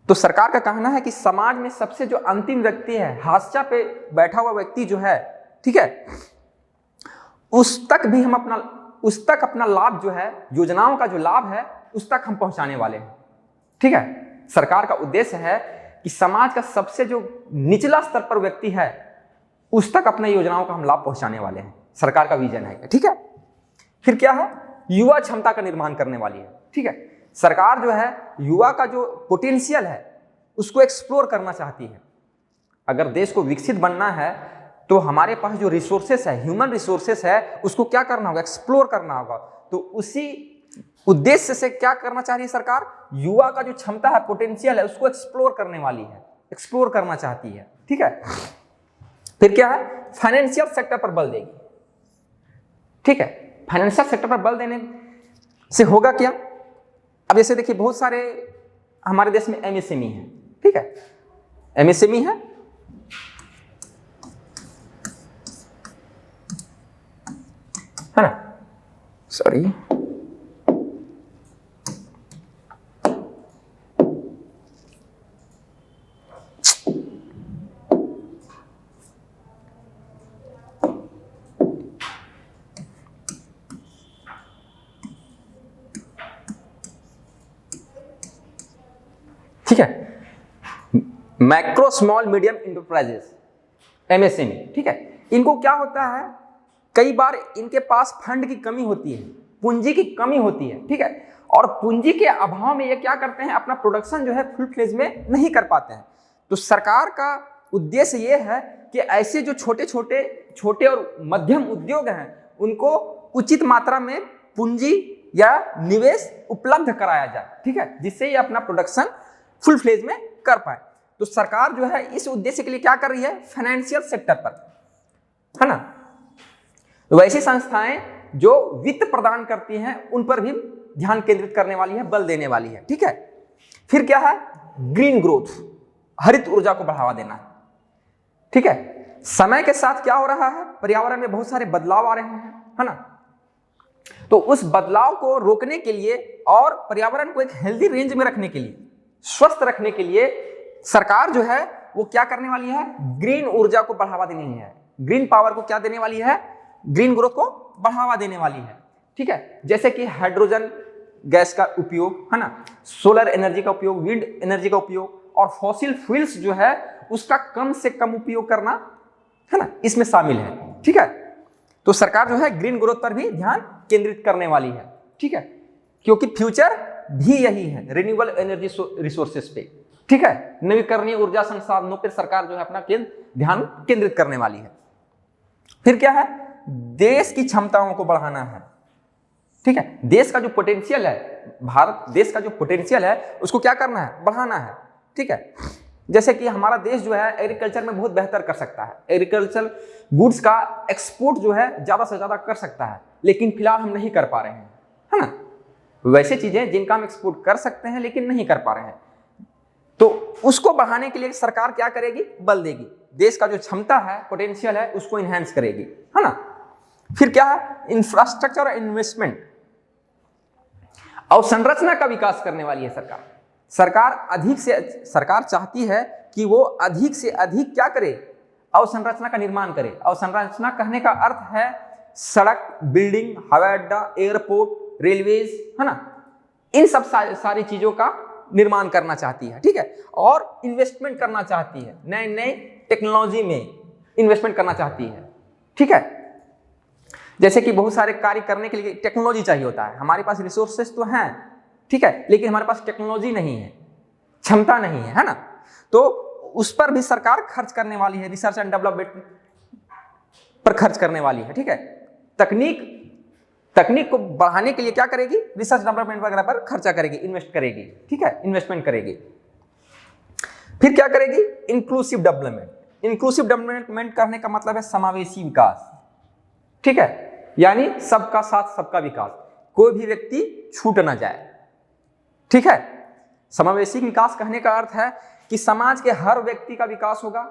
तो सरकार का कहना है कि समाज में सबसे जो अंतिम व्यक्ति है, हाशिया पे बैठा हुआ व्यक्ति जो है, ठीक है, उस तक अपना लाभ जो है, योजनाओं का जो लाभ है उस तक हम पहुंचाने वाले हैं। ठीक है, सरकार का उद्देश्य है कि समाज का सबसे जो निचला स्तर पर व्यक्ति है उस तक अपने योजनाओं का हम लाभ पहुंचाने वाले हैं, सरकार का विजन है। ठीक है, फिर क्या है, युवा क्षमता का निर्माण करने वाली है। ठीक है, सरकार जो है युवा का जो पोटेंशियल है उसको एक्सप्लोर करना चाहती है। अगर देश को विकसित बनना है तो हमारे पास जो रिसोर्सेस है, ह्यूमन रिसोर्सेस है, उसको क्या करना होगा, एक्सप्लोर करना होगा। तो उसी उद्देश्य से क्या करना चाह रही है सरकार, युवा का जो क्षमता है, पोटेंशियल है, उसको एक्सप्लोर करने वाली है, एक्सप्लोर करना चाहती है। ठीक है, फिर क्या है, फाइनेंशियल सेक्टर पर बल देगी। ठीक है, फाइनेंशियल सेक्टर पर बल देने से होगा क्या, अब जैसे देखिए बहुत सारे हमारे देश में एमएसएमई है। ठीक है, एमएसएमई है, ना, सॉरी, ठीक है, macro small medium enterprises, MSME. ठीक है, इनको क्या होता है, कई बार इनके पास फंड की कमी होती है, पूंजी की कमी होती है। ठीक है, और पूंजी के अभाव में ये क्या करते हैं, अपना प्रोडक्शन जो है फुल फ्लेज में नहीं कर पाते हैं। तो सरकार का उद्देश्य ये है कि ऐसे जो छोटे और मध्यम उद्योग हैं उनको उचित मात्रा में पूंजी या निवेश उपलब्ध कराया जाए। ठीक है, जिससे ये अपना प्रोडक्शन फुल फ्लेज में कर पाए। तो सरकार जो है इस उद्देश्य के लिए क्या कर रही है, फाइनेंशियल सेक्टर पर, है ना, वैसी संस्थाएं जो वित्त प्रदान करती हैं उन पर भी ध्यान केंद्रित करने वाली है, बल देने वाली है। ठीक है, फिर क्या है, ग्रीन ग्रोथ, हरित ऊर्जा को बढ़ावा देना। ठीक है, समय के साथ क्या हो रहा है, पर्यावरण में बहुत सारे बदलाव आ रहे हैं, है ना, तो उस बदलाव को रोकने के लिए और पर्यावरण को एक हेल्दी रेंज में रखने के लिए, स्वस्थ रखने के लिए सरकार जो है वो क्या करने वाली है, ग्रीन ऊर्जा को बढ़ावा देनी है, ग्रीन पावर को क्या देने वाली है, ग्रीन ग्रोथ को बढ़ावा देने वाली है। ठीक है, जैसे कि हाइड्रोजन गैस का उपयोग, है ना, सोलर एनर्जी का उपयोग, विंड एनर्जी का उपयोग और फॉसिल फ्यूल्स जो है उसका कम से कम उपयोग करना, है ना, इसमें शामिल है। ठीक है, तो सरकार जो है ग्रीन ग्रोथ पर भी ध्यान केंद्रित करने वाली है। ठीक है, क्योंकि फ्यूचर भी यही है, रिन्यूएबल एनर्जी रिसोर्सेस पे। ठीक है, नवीकरणीय ऊर्जा संसाधनों पर सरकार जो है अपना ध्यान केंद्रित करने वाली है। फिर क्या है, देश की क्षमताओं को बढ़ाना है। ठीक है, देश का जो पोटेंशियल है, भारत देश का जो पोटेंशियल है उसको क्या करना है, बढ़ाना है। ठीक है, जैसे कि हमारा देश जो है एग्रीकल्चर में बहुत बेहतर कर सकता है, एग्रीकल्चर गुड्स का एक्सपोर्ट जो है ज्यादा से ज्यादा कर सकता है, लेकिन फिलहाल हम नहीं कर पा रहे हैं, है ना। वैसे चीजें जिनका हम एक्सपोर्ट कर सकते हैं लेकिन नहीं कर पा रहे हैं, तो उसको बढ़ाने के लिए सरकार क्या करेगी, बल देगी, देश का जो क्षमता है, पोटेंशियल है, उसको इनहेंस करेगी, है ना। फिर क्या है, इंफ्रास्ट्रक्चर और इन्वेस्टमेंट, अवसंरचना का विकास करने वाली है सरकार। सरकार चाहती है कि वो अधिक से अधिक क्या करे, अवसंरचना का निर्माण करे। अवसंरचना कहने का अर्थ है सड़क, बिल्डिंग, हवाई अड्डा, एयरपोर्ट, रेलवेज, है ना, इन सब सारी चीजों का निर्माण करना चाहती है। ठीक है, और इन्वेस्टमेंट करना चाहती है, नए नए टेक्नोलॉजी में इन्वेस्टमेंट करना चाहती है। ठीक है, जैसे कि बहुत सारे कार्य करने के लिए टेक्नोलॉजी चाहिए होता है, हमारे पास रिसोर्सेस तो हैं, ठीक है, लेकिन हमारे पास टेक्नोलॉजी नहीं है, क्षमता नहीं है ना, तो उस पर भी सरकार खर्च करने वाली है, रिसर्च एंड डेवलपमेंट पर खर्च करने वाली है। ठीक है, तकनीक को बढ़ाने के लिए क्या करेगी, रिसर्च डेवलपमेंट वगैरह पर खर्चा करेगी, इन्वेस्ट करेगी। ठीक है, इन्वेस्टमेंट करेगी। फिर क्या करेगी, इंक्लूसिव डेवलपमेंट। इंक्लूसिव डेवलपमेंट करने का मतलब है समावेशी विकास। ठीक है, यानी सबका साथ सबका विकास, कोई भी व्यक्ति छूट ना जाए। ठीक है, समावेशी विकास कहने का अर्थ है कि समाज के हर व्यक्ति का विकास होगा,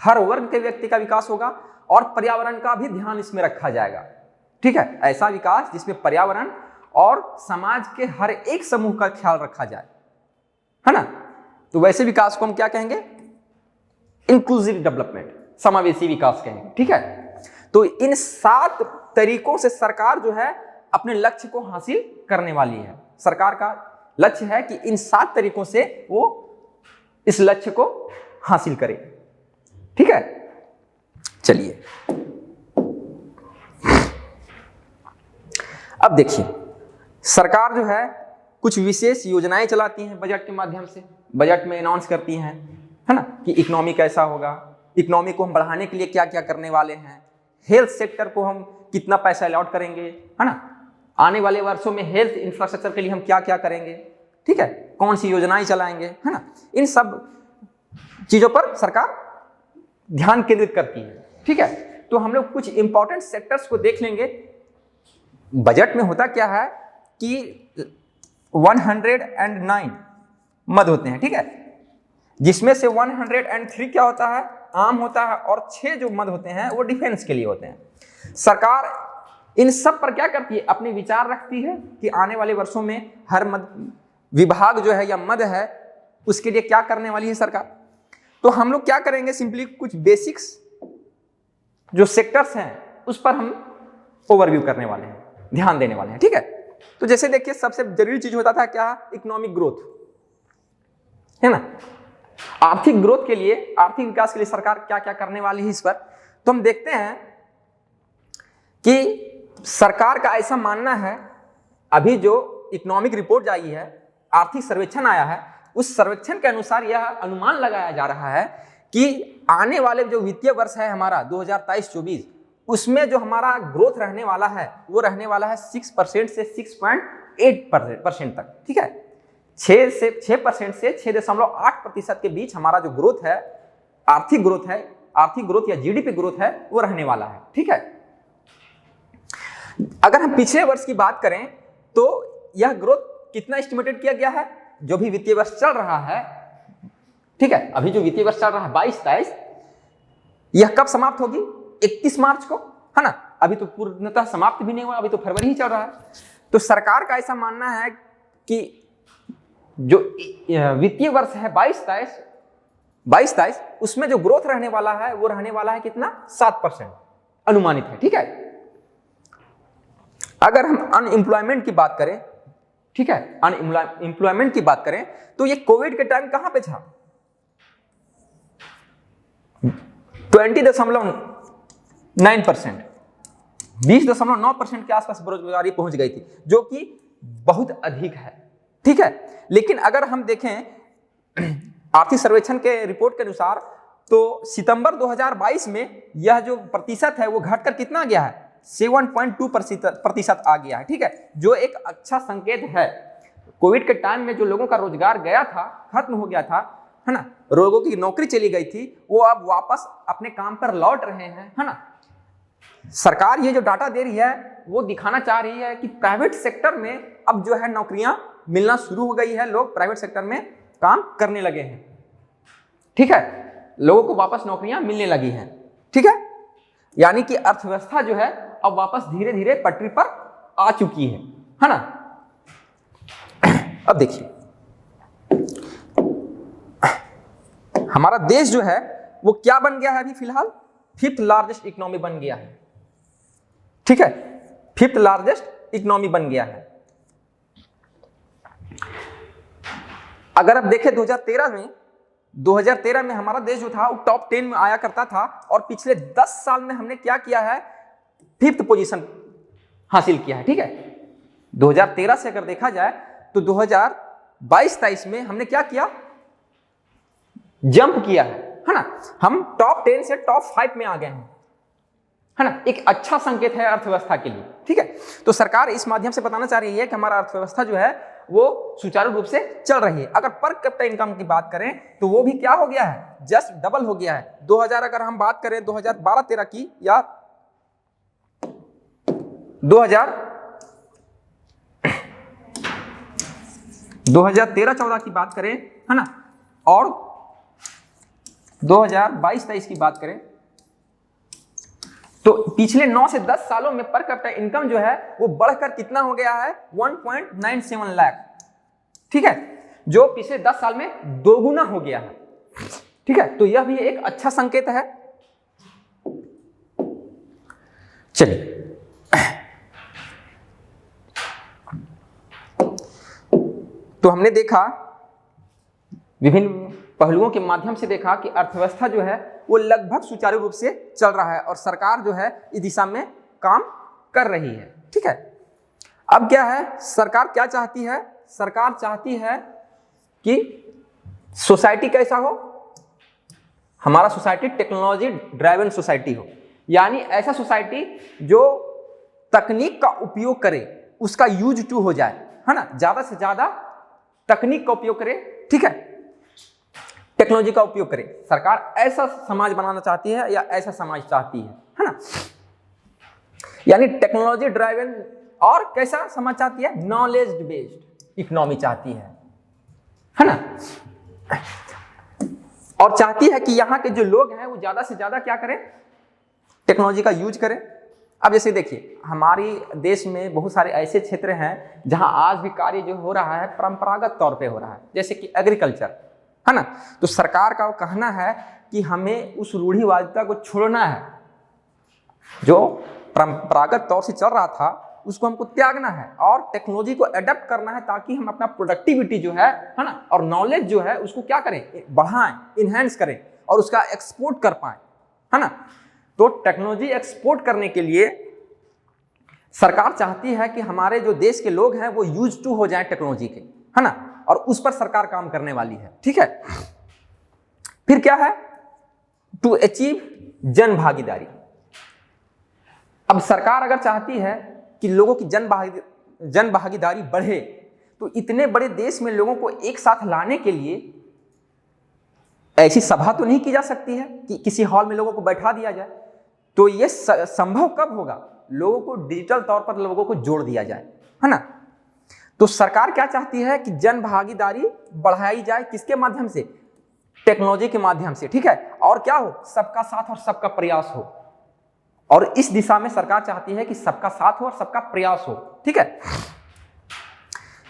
हर वर्ग के व्यक्ति का विकास होगा और पर्यावरण का भी ध्यान इसमें रखा जाएगा। ठीक है, ऐसा विकास जिसमें पर्यावरण और समाज के हर एक समूह का ख्याल रखा जाए, है ना, तो वैसे विकास को हम क्या कहेंगे, इंक्लूसिव डेवलपमेंट, समावेशी विकास कहेंगे। ठीक है, तो इन 7 तरीकों से सरकार जो है अपने लक्ष्य को हासिल करने वाली है। सरकार का लक्ष्य है कि इन 7 तरीकों से वो इस लक्ष्य को हासिल करे। ठीक है, चलिए अब देखिए, सरकार जो है कुछ विशेष योजनाएं चलाती हैं बजट के माध्यम से, बजट में अनाउंस करती हैं, है ना, कि इकोनॉमी कैसा होगा, इकोनॉमी को हम बढ़ाने के लिए क्या क्या करने वाले हैं, हेल्थ सेक्टर को हम कितना पैसा अलॉट करेंगे, है ना, आने वाले वर्षों में हेल्थ इंफ्रास्ट्रक्चर के लिए हम क्या क्या करेंगे। ठीक है, कौन सी योजनाएं चलाएंगे, है ना, इन सब चीजों पर सरकार ध्यान केंद्रित करती है। ठीक है, तो हम लोग कुछ इंपॉर्टेंट सेक्टर्स को देख लेंगे। बजट में होता क्या है कि 109 मद होते हैं। ठीक है, जिसमें से 103 क्या होता है, आम होता है, और 6 जो मद होते हैं वो डिफेंस के लिए होते हैं। सरकार इन सब पर क्या करती है, अपने विचार रखती है कि आने वाले वर्षों में हर मद विभाग जो है या मद है उसके लिए क्या करने वाली है सरकार। तो हम लोग क्या करेंगे, सिंपली कुछ बेसिक्स जो सेक्टर्स हैं उस पर हम ओवरव्यू करने वाले हैं, ध्यान देने वाले हैं। ठीक है, तो जैसे देखिए सबसे जरूरी चीज होता था क्या, इकोनॉमिक ग्रोथ, है ना, आर्थिक ग्रोथ के लिए, आर्थिक विकास के लिए सरकार क्या क्या करने वाली है इस पर। तो हम देखते हैं कि सरकार का ऐसा मानना है, अभी जो इकोनॉमिक रिपोर्ट आई है, आर्थिक सर्वेक्षण आया है, उस सर्वेक्षण के अनुसार यह अनुमान लगाया जा रहा है कि आने वाले जो वित्तीय वर्ष है हमारा 2023-24, उसमें जो हमारा ग्रोथ रहने वाला है वो रहने वाला है 6% से 6.8% तक। ठीक है, 6% से 6.8% के बीच हमारा जो ग्रोथ है, आर्थिक ग्रोथ या जीडीपी ग्रोथ है वो रहने वाला है। ठीक है, अगर हम पिछले वर्ष की बात करें तो यह ग्रोथ कितना एस्टिमेटेड किया गया है, जो भी वित्तीय वर्ष चल रहा है, ठीक है, अभी जो वित्तीय वर्ष चल रहा है 22-23, यह कब समाप्त होगी, 31 मार्च को, है ना, अभी तो पूर्णतः समाप्त भी नहीं हुआ, अभी तो फरवरी ही चल रहा है। तो सरकार का ऐसा मानना है कि जो वित्तीय वर्ष है 22-23, 22-23 उसमें जो ग्रोथ रहने वाला है वो रहने वाला है कितना, 7% अनुमानित है। ठीक है, अगर हम अनएम्प्लॉयमेंट की बात करें, ठीक है, अनएम्प्लॉयमेंट की बात करें तो ये कोविड के टाइम कहां पे था, 20.9%, 20.9% के आसपास बेरोजगारी पहुंच गई थी, जो कि बहुत अधिक है। ठीक है, लेकिन अगर हम देखें आर्थिक सर्वेक्षण के रिपोर्ट के अनुसार तो सितंबर 2022 में यह जो प्रतिशत है वो घटकर कितना गया है, 7.2% आ गया है। ठीक है, जो एक अच्छा संकेत है। कोविड के टाइम में जो लोगों का रोजगार गया था, खत्म हो गया था, है ना, लोगों की नौकरी चली गई थी, वो अब वापस अपने काम पर लौट रहे हैं, है ना। सरकार ये जो डाटा दे रही है वो दिखाना चाह रही है कि प्राइवेट सेक्टर में अब जो है नौकरियां मिलना शुरू हो गई है, लोग प्राइवेट सेक्टर में काम करने लगे हैं। ठीक है, लोगों को वापस नौकरियां मिलने लगी हैं। ठीक है, यानी कि अर्थव्यवस्था जो है अब वापस धीरे धीरे पटरी पर आ चुकी है ना। अब देखिए हमारा देश जो है वो क्या बन गया है, अभी फिलहाल 5th लार्जेस्ट इकोनॉमी बन गया है। ठीक है, 5th लार्जेस्ट इकोनॉमी बन गया है। अगर आप देखें 2013 में हमारा देश जो था वो टॉप 10 में आया करता था, और पिछले 10 साल में हमने क्या किया है, 5th पोजीशन हासिल किया है। ठीक है, 2013 से अगर देखा जाए तो 2022-23 में हमने क्या किया, जंप किया है ना, हम टॉप 10 से टॉप 5 में आ गए हैं, है ना। एक अच्छा संकेत है अर्थव्यवस्था के लिए। ठीक है, तो सरकार इस माध्यम से बताना चाह रही है कि हमारा अर्थव्यवस्था जो है वो सुचारू रूप से चल रही है। अगर पर कैपिटा इनकम की बात करें तो वो भी क्या हो गया है, जस्ट डबल हो गया है। 2000 अगर हम बात करें 2012-13 की या 2013-14 की बात करें, है ना, और 2022-23 की बात करें तो पिछले 9 से 10 सालों में पर कैपिटा इनकम जो है वो बढ़कर कितना हो गया है, 1.97 लाख। ठीक है, जो पिछले 10 साल में दोगुना हो गया है। ठीक है, तो यह भी एक अच्छा संकेत है। चलिए तो हमने देखा, विभिन्न पहलुओं के माध्यम से देखा कि अर्थव्यवस्था जो है वो लगभग सुचारू रूप से चल रहा है और सरकार जो है इस दिशा में काम कर रही है। ठीक है, अब क्या है, सरकार क्या चाहती है, सरकार चाहती है कि सोसाइटी कैसा हो, हमारा सोसाइटी टेक्नोलॉजी ड्राइवन सोसाइटी हो, यानी ऐसा सोसाइटी जो तकनीक का उपयोग करे, उसका यूज टू हो जाए, है ना, ज्यादा से ज्यादा तकनीक का उपयोग करे। ठीक है, टेक्नोलॉजी का उपयोग करे। सरकार ऐसा समाज बनाना चाहती है या ऐसा समाज चाहती है ना, यानी टेक्नोलॉजी ड्राइवन और कैसा समाज चाहती है, नॉलेज बेस्ड इकोनॉमी चाहती है ना, और चाहती है कि यहाँ के जो लोग हैं वो ज्यादा से ज्यादा क्या करें, टेक्नोलॉजी का यूज करें। अब जैसे देखिए हमारी देश में बहुत सारे ऐसे क्षेत्र हैं जहां आज भी कार्य जो हो रहा है परंपरागत तौर पे हो रहा है, जैसे कि एग्रीकल्चर, है ना। तो सरकार का वो कहना है कि हमें उस रूढ़िवादिता को छोड़ना है, जो परंपरागत तौर से चल रहा था उसको हमको त्यागना है और टेक्नोलॉजी को एडेप्ट करना है, ताकि हम अपना प्रोडक्टिविटी जो है ना, और नॉलेज जो है उसको क्या करें, बढ़ाएं, इनहेंस करें और उसका एक्सपोर्ट कर पाएं, है ना। तो टेक्नोलॉजी एक्सपोर्ट करने के लिए सरकार चाहती है कि हमारे जो देश के लोग हैं वो यूज टू हो जाएं टेक्नोलॉजी के, है ना, और उस पर सरकार काम करने वाली है। ठीक है, फिर क्या है, टू अचीव जन भागीदारी। अब सरकार अगर चाहती है कि लोगों की जन भागीदारी बढ़े, तो इतने बड़े देश में लोगों को एक साथ लाने के लिए ऐसी सभा तो नहीं की जा सकती है कि किसी हॉल में लोगों को बैठा दिया जाए। तो ये संभव कब होगा, लोगों को डिजिटल तौर पर लोगों को जोड़ दिया जाए, है ना। तो सरकार क्या चाहती है कि जन भागीदारी बढ़ाई जाए, किसके माध्यम से, टेक्नोलॉजी के माध्यम से। ठीक है, और क्या हो, सबका साथ और सबका प्रयास हो, और इस दिशा में सरकार चाहती है कि सबका साथ हो और सबका प्रयास हो। ठीक है,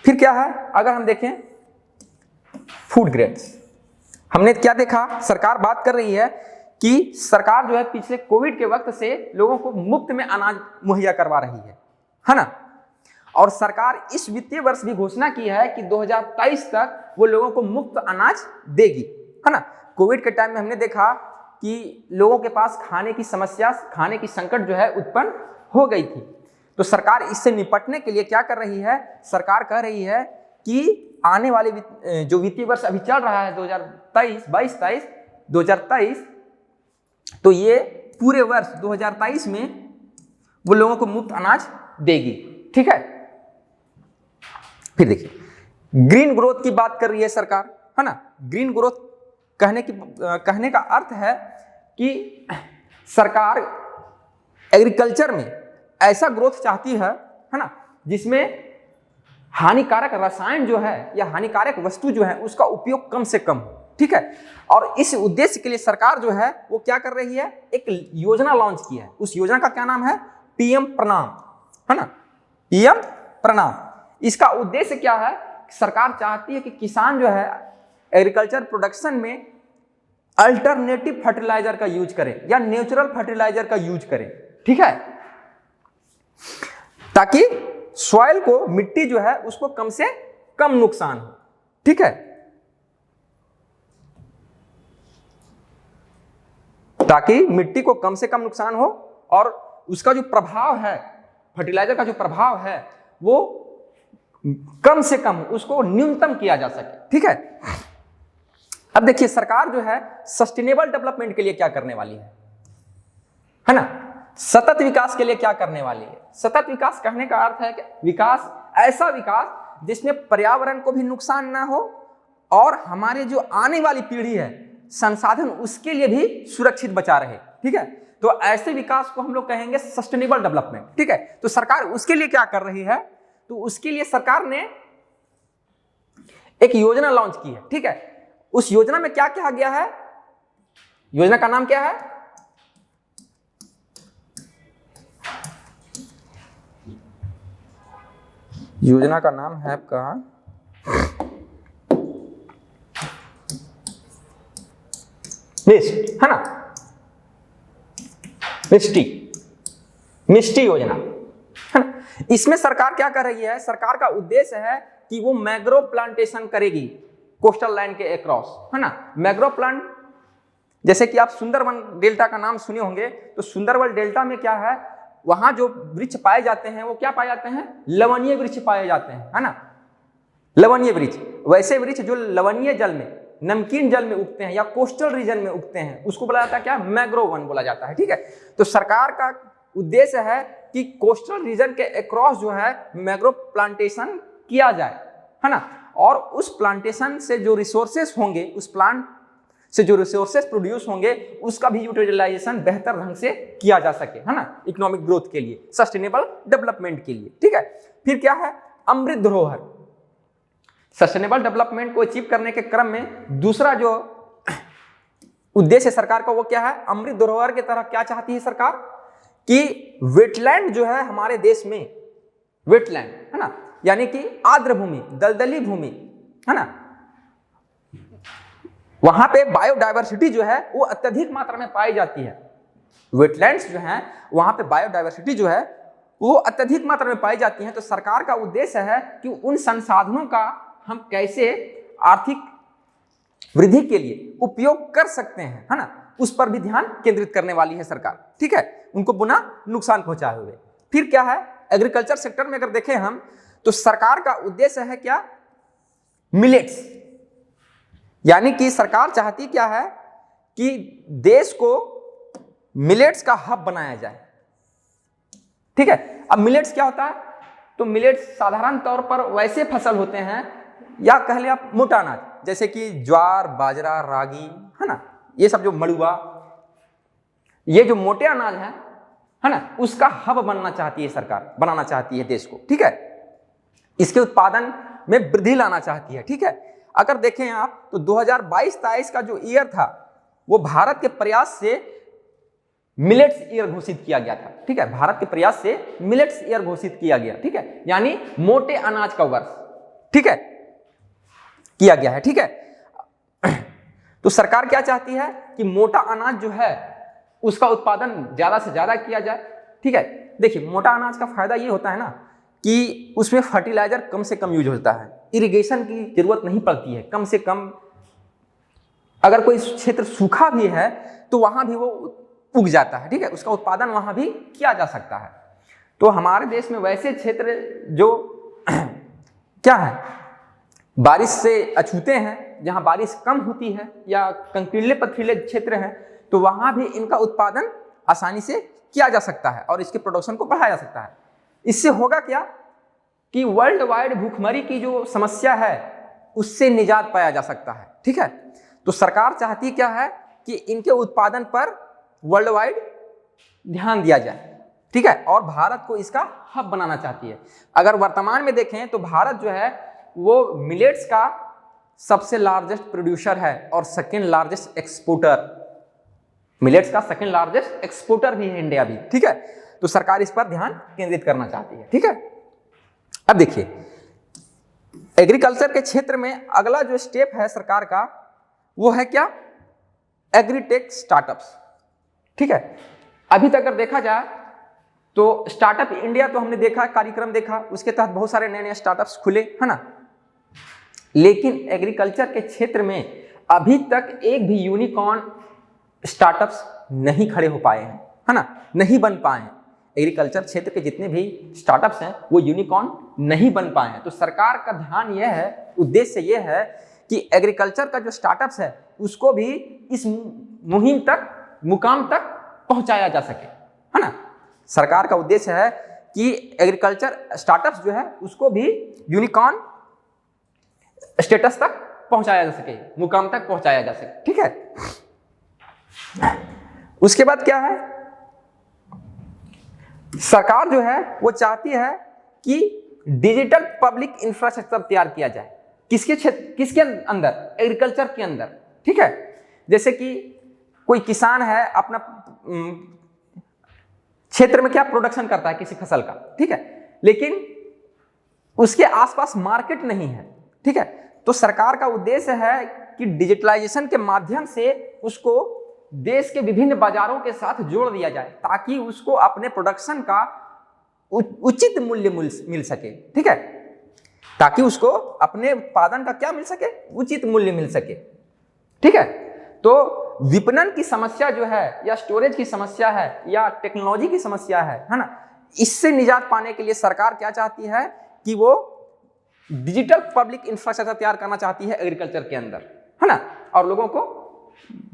फिर क्या है, अगर हम देखें फूड ग्रेड्स, हमने क्या देखा, सरकार बात कर रही है कि सरकार जो है पिछले कोविड के वक्त से लोगों को मुफ्त में अनाज मुहैया करवा रही है ना। और सरकार इस वित्तीय वर्ष भी घोषणा की है कि 2023 तक वो लोगों को मुफ्त अनाज देगी, है ना। कोविड के टाइम में हमने देखा कि लोगों के पास खाने की समस्या, खाने की संकट जो है उत्पन्न हो गई थी। तो सरकार इससे निपटने के लिए क्या कर रही है, सरकार कह रही है कि आने वाले जो वित्तीय वर्ष अभी चल रहा है 2023, तो ये पूरे वर्ष 2023 में वो लोगों को मुफ्त अनाज देगी, ठीक है। फिर देखिए ग्रीन ग्रोथ की बात कर रही है सरकार, है ना। ग्रीन ग्रोथ कहने का अर्थ है कि सरकार एग्रीकल्चर में ऐसा ग्रोथ चाहती है ना, जिसमें हानिकारक रसायन जो है या हानिकारक वस्तु जो है उसका उपयोग कम से कम हो, ठीक है। और इस उद्देश्य के लिए सरकार जो है वो क्या कर रही है, एक योजना लॉन्च की है। उस योजना का क्या नाम है, पीएम प्रणाम, है ना, पीएम प्रणाम। इसका उद्देश्य क्या है, सरकार चाहती है कि किसान जो है एग्रीकल्चर प्रोडक्शन में अल्टरनेटिव फर्टिलाइजर का यूज करें या नेचुरल फर्टिलाइजर का यूज करें, ठीक है, ताकि सॉइल को, मिट्टी जो है उसको कम से कम नुकसान हो, ठीक है, ताकि मिट्टी को कम से कम नुकसान हो और उसका जो प्रभाव है, फर्टिलाइजर का जो प्रभाव है वो कम से कम, उसको न्यूनतम किया जा सके, ठीक है। अब देखिए सरकार जो है सस्टेनेबल डेवलपमेंट के लिए क्या करने वाली है ना, सतत विकास के लिए क्या करने वाली है। सतत विकास कहने का अर्थ है कि विकास, ऐसा विकास जिसमें पर्यावरण को भी नुकसान ना हो और हमारे जो आने वाली पीढ़ी है, संसाधन उसके लिए भी सुरक्षित बचा रहे, ठीक है। तो ऐसे विकास को हम लोग कहेंगे सस्टेनेबल डेवलपमेंट, ठीक है। तो सरकार उसके लिए क्या कर रही है, तो उसके लिए सरकार ने एक योजना लॉन्च की है, ठीक है। उस योजना में क्या कहा गया है, योजना का नाम क्या है, योजना का नाम है आपका मिस्ट, है ना, मिष्टी योजना, है ना। इसमें सरकार क्या कर रही है, सरकार का उद्देश्य है कि वो मैंग्रोव प्लांटेशन करेगी कोस्टल लाइन के अक्रॉस, है ना। मैंग्रोव प्लांट, जैसे कि आप सुंदरवन डेल्टा का नाम सुने होंगे, तो सुंदरवन डेल्टा में क्या है, वहां जो वृक्ष पाए जाते हैं वो क्या पाए जाते हैं, लवणीय वृक्ष पाए जाते हैं, है ना, लवणीय वृक्ष। वैसे वृक्ष जो लवणीय जल में, नमकीन जल में उगते हैं या कोस्टल रीजन में उगते हैं, उसको बोला जाता है क्या, मैंग्रोव वन बोला जाता है, ठीक है। तो सरकार का उद्देश्य है कि कोस्टल रीजन के अक्रॉस जो है मैंग्रोव प्लांटेशन किया जाए, है ना। और उस प्लांटेशन से जो रिसोर्सेस होंगे, उस प्लांट से जो रिसोर्सेस प्रोड्यूस होंगे, उसका भी यूटिलाइजेशन बेहतर ढंग से किया जा सके, है ना, इकोनॉमिक ग्रोथ के लिए, सस्टेनेबल डेवलपमेंट के लिए, ठीक है। फिर क्या है, अमृत धरोहर। सस्टेनेबल डेवलपमेंट को अचीव करने के क्रम में दूसरा जो उद्देश्य सरकार का वो क्या है, अमृत धरोहर की तरह क्या चाहती है सरकार, कि वेटलैंड जो है हमारे देश में, वेटलैंड, है ना, यानी कि आर्द्र भूमि, दलदली भूमि, है ना, वहां पे बायोडायवर्सिटी जो है वो अत्यधिक मात्रा में पाई जाती है। वेटलैंड्स जो हैं वहां पे बायोडायवर्सिटी जो है वो अत्यधिक मात्रा में पाई जाती है। तो सरकार का उद्देश्य है कि उन संसाधनों का हम कैसे आर्थिक वृद्धि के लिए उपयोग कर सकते हैं, है ना, उस पर भी ध्यान केंद्रित करने वाली है सरकार, ठीक है, उनको बिना नुकसान पहुंचाए हुए। फिर क्या है, एग्रीकल्चर सेक्टर में अगर देखें हम, तो सरकार का उद्देश्य है क्या, मिलेट्स, यानी कि सरकार चाहती क्या है कि देश को मिलेट्स का हब बनाया जाए, ठीक है। अब मिलेट्स क्या होता है, तो मिलेट्स साधारण तौर पर वैसे फसल होते हैं, या कह ले आप मोटा अनाज, जैसे कि ज्वार, बाजरा, रागी, है ना, ये सब जो मड़ुआ, ये जो मोटे अनाज है ना, उसका हब बनना चाहती है सरकार, बनाना चाहती है देश को, ठीक है। इसके उत्पादन में वृद्धि लाना चाहती है, ठीक है। अगर देखें आप तो 2022-23 का जो ईयर था वो भारत के प्रयास से मिलेट्स ईयर घोषित किया गया था, ठीक है, भारत के प्रयास से मिलेट्स ईयर घोषित किया गया, ठीक है, यानी मोटे अनाज का वर्ष, ठीक है, किया गया है, ठीक है। तो सरकार क्या चाहती है कि मोटा अनाज जो है उसका उत्पादन ज्यादा से ज्यादा किया जाए। ठीक है, देखिए मोटा अनाज का फायदा ये होता है ना कि उसमें फर्टिलाइजर कम से कम यूज होता है, इरिगेशन की जरूरत नहीं पड़ती है, कम से कम अगर कोई क्षेत्र सूखा भी है तो वहां भी वो उग जाता है। ठीक है, उसका उत्पादन वहां भी किया जा सकता है। तो हमारे देश में वैसे क्षेत्र जो क्या है, बारिश से अछूते हैं, जहां बारिश कम होती है या कंकीले पथरीले क्षेत्र हैं, तो वहां भी इनका उत्पादन आसानी से किया जा सकता है और इसके प्रोडक्शन को बढ़ाया जा सकता है। इससे होगा क्या कि वर्ल्ड वाइड भूखमरी की जो समस्या है उससे निजात पाया जा सकता है। ठीक है, तो सरकार चाहती क्या है कि इनके उत्पादन पर वर्ल्ड वाइड ध्यान दिया जाए। ठीक है, और भारत को इसका हब बनाना चाहती है। अगर वर्तमान में देखें तो भारत जो है वो मिलेट्स का सबसे लार्जेस्ट प्रोड्यूसर है और सेकेंड लार्जेस्ट एक्सपोर्टर, मिलेट्स का सेकेंड लार्जेस्ट एक्सपोर्टर भी है इंडिया भी। ठीक है, तो सरकार इस पर ध्यान केंद्रित करना चाहती है। ठीक है, अब देखिए एग्रीकल्चर के क्षेत्र में अगला जो स्टेप है सरकार का वो है क्या, एग्रीटेक स्टार्टअप्स। ठीक है, अभी तक अगर देखा जाए तो स्टार्टअप इंडिया तो हमने देखा, कार्यक्रम देखा, उसके तहत बहुत सारे नए नए स्टार्टअप्स खुले, है ना, लेकिन एग्रीकल्चर के क्षेत्र में अभी तक एक भी यूनिकॉर्न स्टार्टअप्स नहीं खड़े हो पाए हैं, है ना, नहीं बन पाए हैं। एग्रीकल्चर क्षेत्र के जितने भी स्टार्टअप्स हैं वो यूनिकॉर्न नहीं बन पाए हैं। तो सरकार का ध्यान यह है, उद्देश्य यह है कि एग्रीकल्चर का जो स्टार्टअप्स है उसको भी इस मुहिम तक, मुकाम तक पहुंचाया जा सके, है ना। सरकार का उद्देश्य है कि एग्रीकल्चर स्टार्टअप्स जो है उसको भी यूनिकॉर्न स्टेटस तक पहुंचाया जा सके, मुकाम तक पहुंचाया जा सके। ठीक है, उसके बाद क्या है, सरकार जो है वो चाहती है कि डिजिटल पब्लिक इंफ्रास्ट्रक्चर तैयार किया जाए। किसके क्षेत्र, किसके अंदर, एग्रीकल्चर के अंदर। ठीक है, जैसे कि कोई किसान है अपना क्षेत्र में क्या प्रोडक्शन करता है किसी फसल का, ठीक है, लेकिन उसके आसपास मार्केट नहीं है। ठीक है, तो सरकार का उद्देश्य है कि डिजिटलाइजेशन के माध्यम से उसको देश के विभिन्न बाजारों के साथ जोड़ दिया जाए ताकि उसको अपने प्रोडक्शन का उचित मूल्य मिल सके। ठीक है, ताकि उसको अपने उत्पादन का क्या मिल सके, उचित मूल्य मिल सके। ठीक है, तो विपणन की समस्या जो है या स्टोरेज की समस्या है या टेक्नोलॉजी की समस्या है ना, इससे निजात पाने के लिए सरकार क्या चाहती है कि वो डिजिटल पब्लिक इंफ्रास्ट्रक्चर तैयार करना चाहती है एग्रीकल्चर के अंदर, है ना, और लोगों को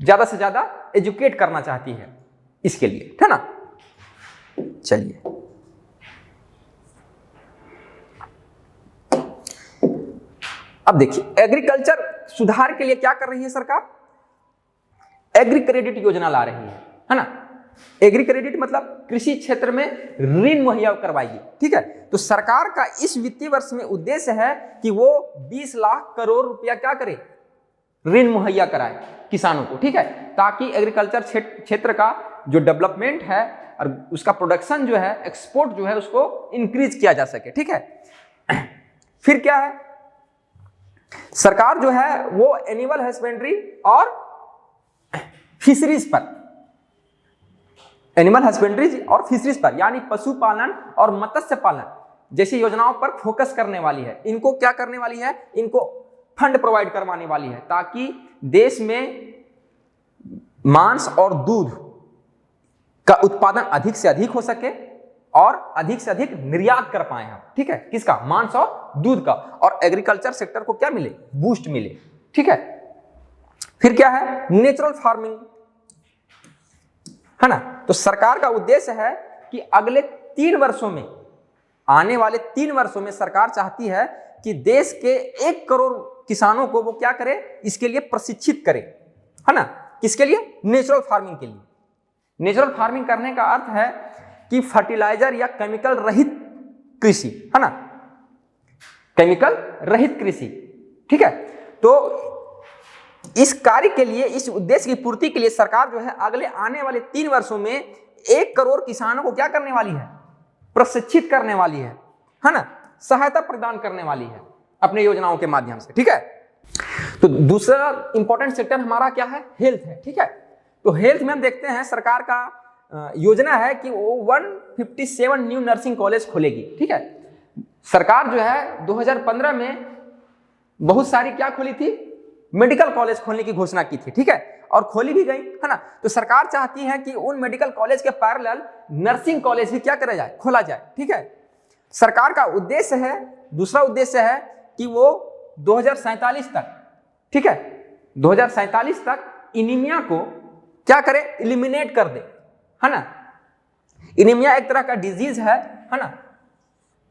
ज्यादा से ज्यादा एजुकेट करना चाहती है इसके लिए, है ना। चलिए अब देखिए एग्रीकल्चर सुधार के लिए क्या कर रही है सरकार, एग्री क्रेडिट योजना ला रही है ना। एग्री क्रेडिट मतलब कृषि क्षेत्र में ऋण मुहैया करवाएगी। ठीक है, तो सरकार का इस वित्तीय वर्ष में उद्देश्य है कि वो 20 लाख करोड़ रुपया क्या करे, ऋण मुहैया कराए किसानों को। ठीक है, ताकि एग्रीकल्चर क्षेत्र का जो डेवलपमेंट है और उसका प्रोडक्शन जो है, एक्सपोर्ट जो है, उसको इंक्रीज किया जा सके। ठीक है, फिर क्या है, सरकार जो है वो एनिमल हस्बेंड्री और फिशरीज पर, एनिमल हस्बेंड्री और फिशरीज पर यानी पशुपालन और मत्स्य पालन जैसी योजनाओं पर फोकस करने वाली है। इनको क्या करने वाली है, इनको फंड प्रोवाइड करवाने वाली है ताकि देश में मांस और दूध का उत्पादन अधिक से अधिक हो सके और अधिक से अधिक निर्यात कर पाए हम। ठीक है, किसका, मांस और दूध का, और एग्रीकल्चर सेक्टर को क्या मिले, बूस्ट मिले। ठीक है, फिर क्या है, नेचुरल फार्मिंग, है ना। तो सरकार का उद्देश्य है कि अगले 3 वर्षों में, आने वाले 3 वर्षों में सरकार चाहती है कि देश के 1 करोड़ किसानों को वो क्या करे, इसके लिए प्रशिक्षित करे, है ना। किसके लिए, नेचुरल फार्मिंग के लिए। नेचुरल फार्मिंग करने का अर्थ है कि फर्टिलाइजर या केमिकल रहित कृषि, है ना, केमिकल रहित कृषि। ठीक है, तो इस कार्य के लिए, इस उद्देश्य की पूर्ति के लिए सरकार जो है अगले आने वाले 3 वर्षों में 1 करोड़ किसानों को क्या करने वाली है, प्रशिक्षित करने वाली है ना, सहायता प्रदान करने वाली है अपने योजनाओं के माध्यम से। ठीक है, तो दूसरा इंपॉर्टेंट सेक्टर हमारा क्या है, हेल्थ है, ठीक है। तो हेल्थ में हम देखते हैं सरकार का योजना है कि वो 157 न्यू नर्सिंग कॉलेज खोलेगी, ठीक है। सरकार जो है 2015 में बहुत सारी क्या खोली थी, मेडिकल कॉलेज खोलने की घोषणा की थी, ठीक है, और खोली भी गई, है ना। तो सरकार चाहती है कि उन मेडिकल कॉलेज के पैरेलल नर्सिंग कॉलेज भी क्या करा जाए, खोला जाए, ठीक है। सरकार का उद्देश्य है, दूसरा उद्देश्य है कि वो 2047 तक, ठीक है, 2047 तक एनीमिया को क्या करे, एलिमिनेट कर दे, है ना। एनीमिया एक तरह का डिजीज है ना,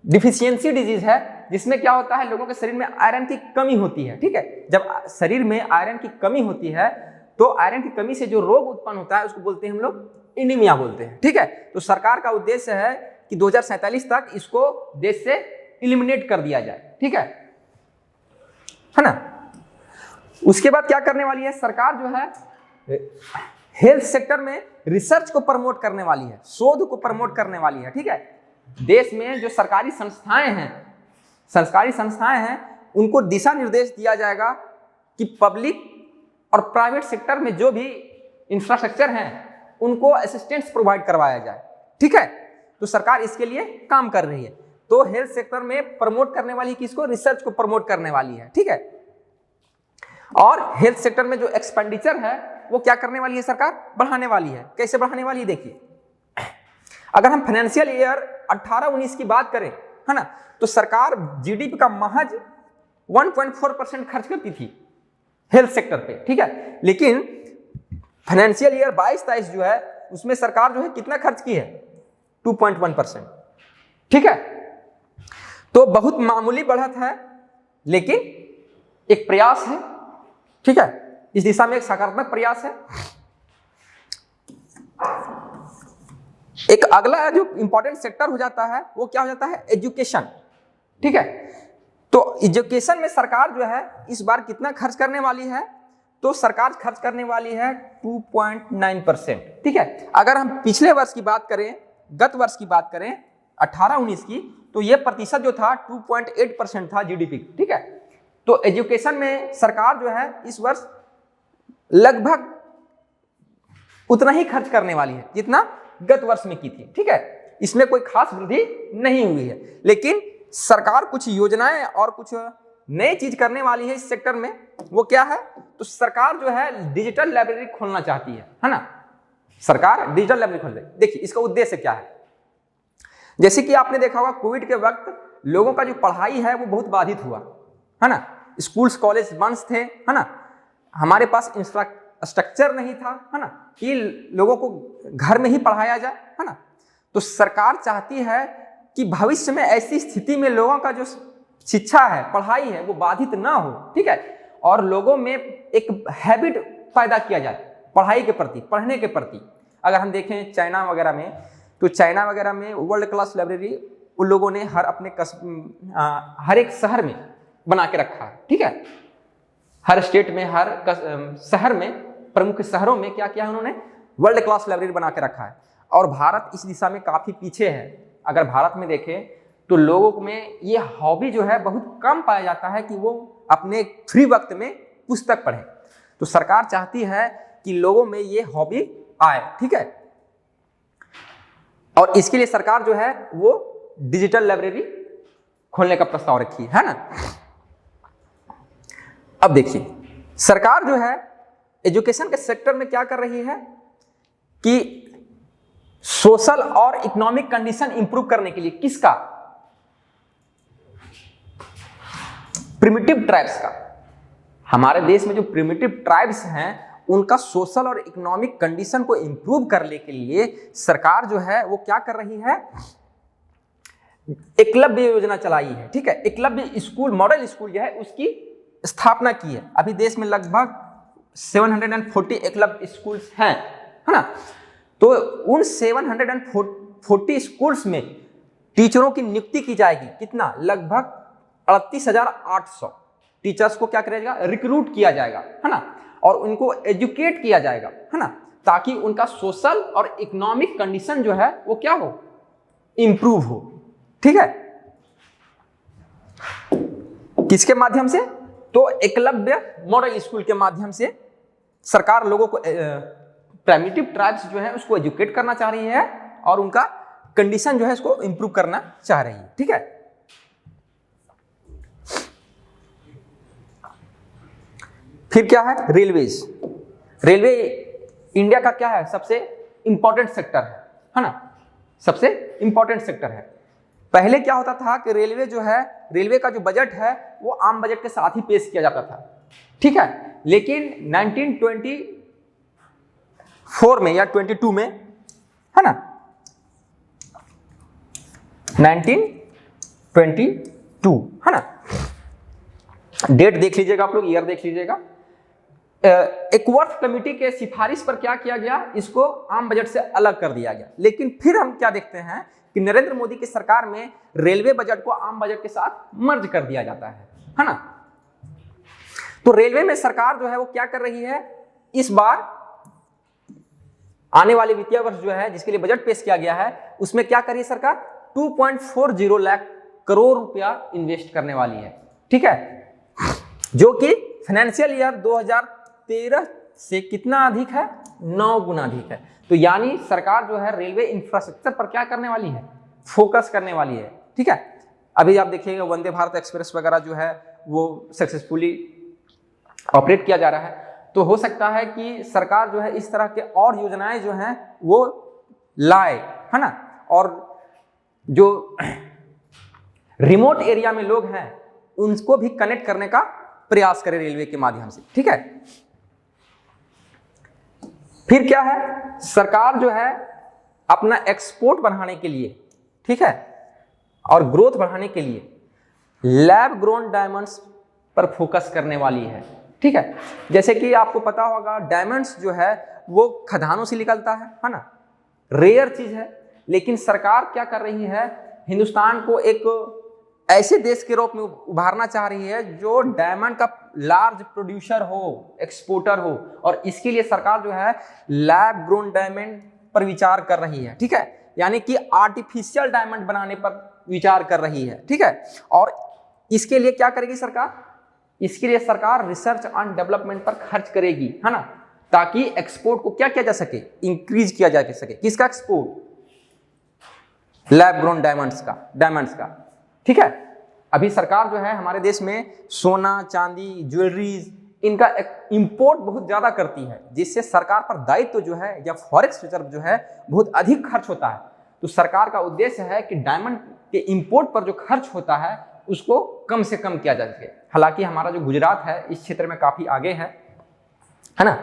डिफिशियंसी डिजीज है, जिसमें क्या होता है, लोगों के शरीर में आयरन की कमी होती है, ठीक है। जब शरीर में आयरन की कमी होती है तो आयरन की कमी से जो रोग उत्पन्न होता है उसको बोलते हैं हम लोग एनीमिया बोलते हैं, ठीक है। तो सरकार का उद्देश्य है कि 2047 तक इसको देश से एलिमिनेट कर दिया जाए, ठीक है ना। उसके बाद क्या करने वाली है सरकार, जो है हेल्थ सेक्टर में रिसर्च को प्रमोट करने वाली है, शोध को प्रमोट करने वाली है, ठीक है। देश में जो सरकारी संस्थाएं हैं उनको दिशा निर्देश दिया जाएगा कि पब्लिक और प्राइवेट सेक्टर में जो भी इंफ्रास्ट्रक्चर हैं उनको असिस्टेंस प्रोवाइड करवाया जाए, ठीक है। तो सरकार इसके लिए काम कर रही है। तो हेल्थ सेक्टर में प्रमोट करने वाली किसको, रिसर्च को प्रमोट करने वाली है, ठीक है। और हेल्थ सेक्टर में जो एक्सपेंडिचर है वो क्या करने वाली है सरकार, बढ़ाने वाली है। कैसे बढ़ाने वाली है, देखिए, अगर हम फाइनेंशियल ईयर 18-19 की बात करें, है ना, तो सरकार जीडीपी का महज 1.4% खर्च करती थी हेल्थ सेक्टर पे, ठीक है। लेकिन फाइनेंशियल ईयर 22-23 जो है उसमें सरकार जो है कितना खर्च की है, 2.1%, ठीक है। तो बहुत मामूली बढ़त है, लेकिन एक प्रयास है, ठीक है, इस दिशा में एक सकारात्मक प्रयास है। एक अगला जो इंपॉर्टेंट सेक्टर हो जाता है वो क्या हो जाता है, एजुकेशन, ठीक है। तो एजुकेशन में सरकार जो है इस बार कितना खर्च करने वाली है, तो सरकार खर्च करने वाली है 2.9%, ठीक है। अगर हम पिछले वर्ष की बात करें, गत वर्ष की बात करें 18-19 की, तो ये प्रतिशत जो था 2.8% था जीडीपी, ठीक है। तो एजुकेशन में सरकार जो है इस वर्ष लगभग उतना ही खर्च करने वाली है जितना गत वर्ष में की थी, ठीक है। इसमें कोई खास वृद्धि नहीं हुई है, लेकिन सरकार कुछ योजनाएं और कुछ नई चीज करने वाली है इस सेक्टर में। वो क्या है, तो सरकार जो है डिजिटल लाइब्रेरी खोलना चाहती है ना। सरकार डिजिटल लाइब्रेरी खोल रही है। देखिए इसका उद्देश्य क्या है, जैसे कि आपने देखा होगा कोविड के वक्त लोगों का जो पढ़ाई है वो बहुत बाधित हुआ, है ना। स्कूल्स कॉलेज बंद थे, है ना। हमारे पास इंफ्रास्ट्रक्चर नहीं था, है ना, कि लोगों को घर में ही पढ़ाया जाए, है ना। तो सरकार चाहती है कि भविष्य में ऐसी स्थिति में लोगों का जो शिक्षा है, पढ़ाई है, वो बाधित ना हो, ठीक है। और लोगों में एक हैबिट पैदा किया जाए पढ़ाई के प्रति, पढ़ने के प्रति। अगर हम देखें चाइना वगैरह में, तो चाइना वगैरह में वर्ल्ड क्लास लाइब्रेरी उन लोगों ने हर एक शहर में बना के रखा है, ठीक है। हर स्टेट में, हर शहर में, प्रमुख शहरों में क्या किया है उन्होंने, वर्ल्ड क्लास लाइब्रेरी बना के रखा है। और भारत इस दिशा में काफी पीछे है। अगर भारत में देखें तो लोगों में ये हॉबी जो है बहुत कम पाया जाता है कि वो अपने फ्री वक्त में पुस्तक पढ़े। तो सरकार चाहती है कि लोगों में ये हॉबी आए, ठीक है। और इसके लिए सरकार जो है वो डिजिटल लाइब्रेरी खोलने का प्रस्ताव रखी है ना। अब देखिए सरकार जो है एजुकेशन के सेक्टर में क्या कर रही है कि सोशल और इकोनॉमिक कंडीशन इंप्रूव करने के लिए, किसका, प्रिमिटिव ट्राइब्स का। हमारे देश में जो प्रिमिटिव ट्राइब्स हैं उनका सोशल और इकोनॉमिक कंडीशन को इंप्रूव करने के लिए सरकार जो है वो क्या कर रही है, एकलव्य योजना चलाई है, ठीक है। एकलव्य स्कूल, मॉडल स्कूल जो है उसकी स्थापना की है। अभी देश में लगभग 740 एकलव्य स्कूल्स हैं, है ना। तो उन 740 स्कूल्स में टीचरों की नियुक्ति की जाएगी। कितना, लगभग 38,800 टीचर्स को क्या करेगा, रिक्रूट किया जाएगा, है ना। और उनको एजुकेट किया जाएगा, है ना, ताकि उनका सोशल और इकोनॉमिक कंडीशन जो है वो क्या हो, इंप्रूव हो, ठीक है। किसके माध्यम से, तो एकलव्य मॉडल स्कूल के माध्यम से सरकार लोगों को प्राइमिटिव ट्राइब्स जो है उसको एजुकेट करना चाह रही है और उनका कंडीशन जो है इसको इंप्रूव करना चाह रही है। ठीक है, फिर क्या है, रेलवेज। रेलवे इंडिया का क्या है, सबसे इंपॉर्टेंट सेक्टर है ना, सबसे इंपॉर्टेंट सेक्टर है। पहले क्या होता था कि रेलवे जो है, रेलवे का जो बजट है वो आम बजट के साथ ही पेश किया जाता था। ठीक है, लेकिन 1924 में या 22 में है ना, 1922 है ना, डेट देख लीजिएगा आप लोग, ईयर देख लीजिएगा। एकवर्थ कमेटी के सिफारिश पर क्या किया गया, इसको आम बजट से अलग कर दिया गया। लेकिन फिर हम क्या देखते हैं कि नरेंद्र मोदी की सरकार में रेलवे बजट को आम बजट के साथ मर्ज कर दिया जाता है ना। तो रेलवे में सरकार जो है वो क्या कर रही है, इस बार आने वाले वित्तीय वर्ष जो है जिसके लिए बजट पेश किया गया है उसमें क्या कर रही है सरकार, 2.40 लाख करोड़ रुपया इन्वेस्ट करने वाली है। ठीक है, जो कि फाइनेंशियल ईयर 2013 से कितना अधिक है, 9 गुना अधिक है। तो यानी सरकार जो है रेलवे इंफ्रास्ट्रक्चर पर क्या करने वाली है, फोकस करने वाली है। ठीक है, अभी आप देखिएगा वंदे भारत एक्सप्रेस वगैरह जो है वो सक्सेसफुली ऑपरेट किया जा रहा है। तो हो सकता है कि सरकार जो है इस तरह के और योजनाएं जो हैं वो लाए, है ना, और जो रिमोट एरिया में लोग हैं उनको भी कनेक्ट करने का प्रयास करे रेलवे के माध्यम से। ठीक है, फिर क्या है, सरकार जो है अपना एक्सपोर्ट बढ़ाने के लिए, ठीक है, और ग्रोथ बढ़ाने के लिए लैब ग्रोन डायमंड्स पर फोकस करने वाली है। ठीक है, जैसे कि आपको पता होगा डायमंड्स जो है वो खदानों से निकलता है ना, रेयर चीज है। लेकिन सरकार क्या कर रही है, हिंदुस्तान को एक ऐसे देश के रूप में उभारना चाह रही है जो डायमंड का लार्ज प्रोड्यूसर हो, एक्सपोर्टर हो, और इसके लिए सरकार जो है लैब ग्रोन डायमंड पर विचार कर रही है। ठीक है, यानी कि आर्टिफिशियल डायमंड बनाने पर विचार कर रही है। ठीक है, और इसके लिए क्या करेगी सरकार, इसके लिए सरकार रिसर्च एंड डेवलपमेंट पर खर्च करेगी, है ना, ताकि एक्सपोर्ट को क्या किया जा सके, इंक्रीज किया जा सके। किसका एक्सपोर्ट, लैब ग्रोन डायमंड्स का। ठीक है, अभी सरकार जो है हमारे देश में सोना, चांदी, ज्वेलरीज इनका इंपोर्ट बहुत ज्यादा करती है, जिससे सरकार पर दायित्व जो है या फॉरेक्स रिजर्व जो है बहुत अधिक खर्च होता है। तो सरकार का उद्देश्य है कि डायमंड के इंपोर्ट पर जो खर्च होता है उसको कम से कम किया जा सके। हालांकि हमारा जो गुजरात है इस क्षेत्र में काफी आगे है ना,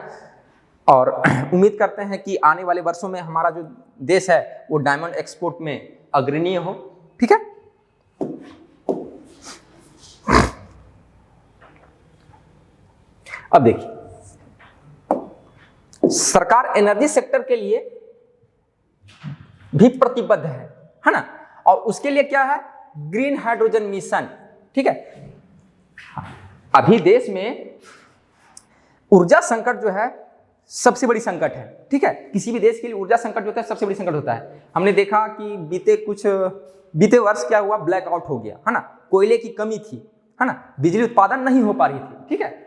और उम्मीद करते हैं कि आने वाले वर्षों में हमारा जो देश है वो डायमंड एक्सपोर्ट में अग्रणी हो। ठीक है, अब देखिए सरकार एनर्जी सेक्टर के लिए भी प्रतिबद्ध है ना, और उसके लिए क्या है, ग्रीन हाइड्रोजन मिशन। ठीक है, अभी देश में ऊर्जा संकट जो है सबसे बड़ी संकट है। ठीक है, किसी भी देश के लिए ऊर्जा संकट जो होता है सबसे बड़ी संकट होता है। हमने देखा कि बीते वर्ष क्या हुआ, ब्लैकआउट हो गया, है ना, कोयले की कमी थी, है ना, बिजली उत्पादन नहीं हो पा रही थी। ठीक है,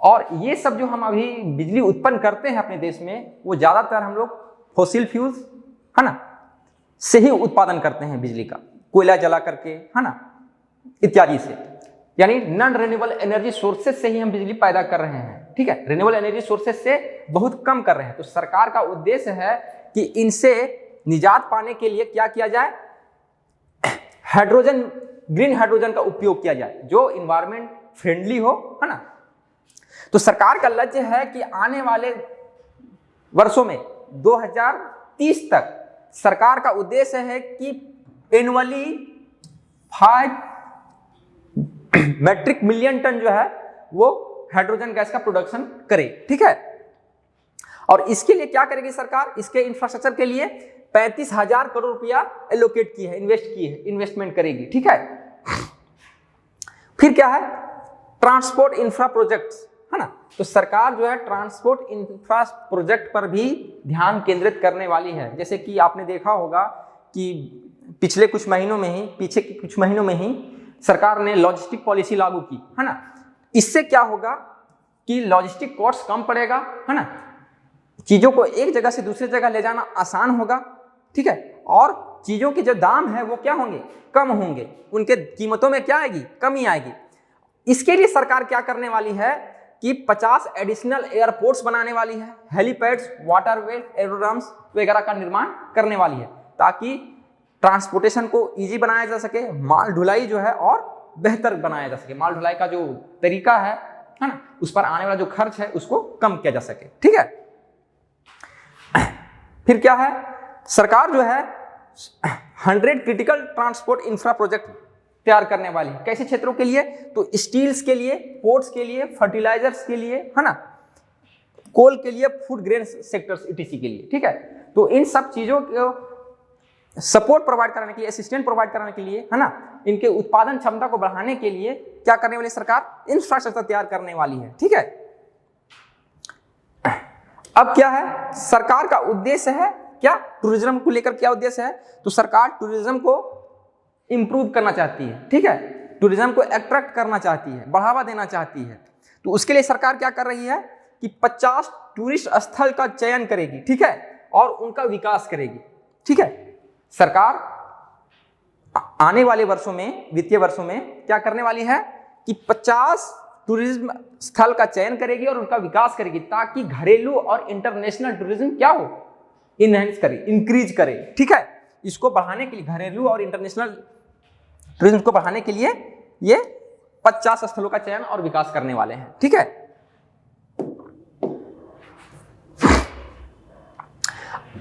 और ये सब जो हम अभी बिजली उत्पन्न करते हैं अपने देश में वो ज्यादातर हम लोग फॉसिल फ्यूल्स, है ना, से ही उत्पादन करते हैं बिजली का, कोयला जला करके, है ना, इत्यादि से, यानी नॉन रिन्यूएबल एनर्जी सोर्सेज से ही हम बिजली पैदा कर रहे हैं। ठीक है, रिन्यूएबल एनर्जी सोर्सेज से बहुत कम कर रहे हैं। तो सरकार का उद्देश्य है कि इनसे निजात पाने के लिए क्या किया जाए, हाइड्रोजन, ग्रीन हाइड्रोजन का उपयोग किया जाए जो इन्वायरमेंट फ्रेंडली हो, है ना। तो सरकार का लक्ष्य है कि आने वाले वर्षों में 2030 तक सरकार का उद्देश्य है कि एनुअली 5 मैट्रिक मिलियन टन जो है वो हाइड्रोजन गैस का प्रोडक्शन करे। ठीक है, और इसके लिए क्या करेगी सरकार, इसके इंफ्रास्ट्रक्चर के लिए 35,000 करोड़ रुपया एलोकेट की है, इन्वेस्टमेंट करेगी। ठीक है, फिर क्या है, ट्रांसपोर्ट इंफ्रा प्रोजेक्ट्स, है ना। तो सरकार जो है ट्रांसपोर्ट इंफ्रा प्रोजेक्ट पर भी ध्यान केंद्रित करने वाली है। जैसे कि आपने देखा होगा कि पीछे कुछ महीनों में ही सरकार ने लॉजिस्टिक पॉलिसी लागू की, है ना, इससे क्या होगा कि लॉजिस्टिक कॉस्ट कम पड़ेगा, है ना, चीजों को एक जगह से दूसरी जगह ले जाना आसान होगा, ठीक है, और चीजों के जो दाम है वो क्या होंगे, कम होंगे, उनके कीमतों में क्या आएगी, कमी आएगी। इसके लिए सरकार क्या करने वाली है कि 50 एडिशनल एयरपोर्ट्स बनाने वाली है, हेलीपैड्स, वाटरवे, एरोड्रम्स वगैरह का निर्माण करने वाली है, ताकि ट्रांसपोर्टेशन को इजी बनाया जा सके, माल ढुलाई जो है और बेहतर बनाया जा सके, माल ढुलाई का जो तरीका है ना, उस पर आने वाला जो खर्च है उसको कम किया जा सके, ठीक है। फिर क्या है, सरकार जो है 100 क्रिटिकल ट्रांसपोर्ट इंफ्रा प्रोजेक्ट तैयार करने वाली है। कैसे क्षेत्रों के लिए, तो स्टील्स के लिए, पोर्ट्स के लिए, फर्टिलाइजर्स के लिए, है ना, कोल के लिए, फूड ग्रेन सेक्टर्स etc के लिए, ठीक है। तो इन सब चीजों को सपोर्ट प्रोवाइड कराने के लिए, असिस्टेंट प्रोवाइड कराने के लिए, है ना, इनके उत्पादन क्षमता को बढ़ाने के लिए क्या करने वाली सरकार, इंफ्रास्ट्रक्चर तैयार करने वाली है, ठीक है। अब क्या है, सरकार का उद्देश्य है क्या, टूरिज्म को लेकर क्या उद्देश्य है, तो सरकार टूरिज्म को इंप्रूव करना चाहती है, ठीक है, टूरिज्म को अट्रैक्ट करना चाहती है, बढ़ावा देना चाहती है। तो उसके लिए सरकार क्या कर रही है कि 50 टूरिस्ट स्थल का चयन करेगी, ठीक है, और उनका विकास करेगी, ठीक है। सरकार आने वाले वर्षों में, वित्तीय वर्षों में क्या करने वाली है कि 50 टूरिज्म स्थल का चयन करेगी और उनका विकास करेगी, ताकि घरेलू और इंटरनेशनल टूरिज्म क्या हो, इनहेंस करे, इंक्रीज करे, ठीक है। इसको बढ़ाने के लिए, घरेलू और इंटरनेशनल टूरिज्म को बढ़ाने के लिए ये 50 स्थलों का चयन और विकास करने वाले हैं, ठीक है।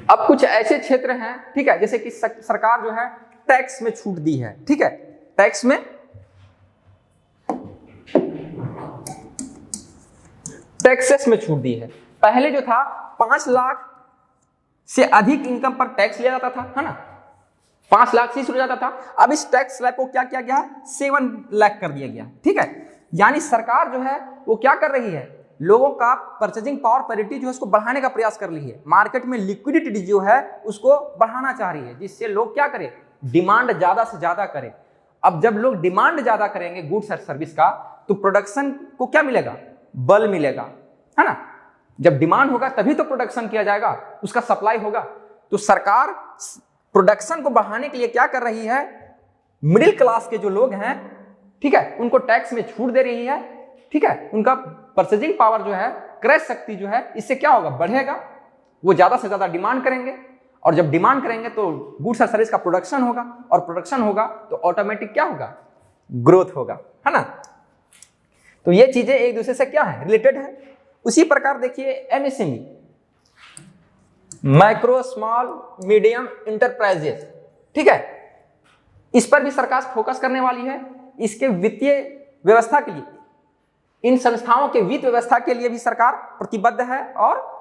अब कुछ ऐसे क्षेत्र हैं, ठीक है, जैसे कि सरकार जो है टैक्स में छूट दी है, ठीक है, टैक्स में टैक्सेस में छूट दी है। पहले जो था 5 लाख से अधिक इनकम पर टैक्स लिया जाता था, है ना, 5 लाख से शुरू हो जाता था। अब इस टैक्स स्लैब को क्या किया गया, 7 लाख कर दिया गया, ठीक है। यानी सरकार जो है वो क्या कर रही है, लोगों का परचेजिंग पावर पैरिटी जो है उसको बढ़ाने का प्रयास कर रही है, मार्केट में लिक्विडिटी जो है उसको बढ़ाना चाह रही है, जिससे लोग क्या करें, डिमांड ज्यादा से ज्यादा करें। अब जब लोग डिमांड ज्यादा करेंगे गुड्स और सर्विस का, तो प्रोडक्शन को क्या मिलेगा, बल मिलेगा, है ना। जब डिमांड होगा तभी तो प्रोडक्शन किया जाएगा, उसका सप्लाई होगा। तो सरकार प्रोडक्शन को बढ़ाने के लिए क्या कर रही है, मिडिल क्लास के जो लोग हैं, ठीक है, उनको टैक्स में छूट दे रही है, ठीक है, उनका परचेजिंग पावर जो है, क्रय शक्ति जो है, इससे क्या होगा, बढ़ेगा, वो ज्यादा से ज्यादा डिमांड करेंगे, और जब डिमांड करेंगे तो गुड्स और सर्विस का प्रोडक्शन होगा, और प्रोडक्शन होगा तो ऑटोमेटिक क्या होगा, ग्रोथ होगा, है ना। तो ये चीजें एक दूसरे से क्या है, रिलेटेड है। उसी प्रकार देखिए MSME, micro small medium enterprises, ठीक है, इस पर भी सरकार फोकस करने वाली है। इसके वित्तीय व्यवस्था के लिए, इन संस्थाओं के वित्त व्यवस्था के लिए भी सरकार प्रतिबद्ध है, और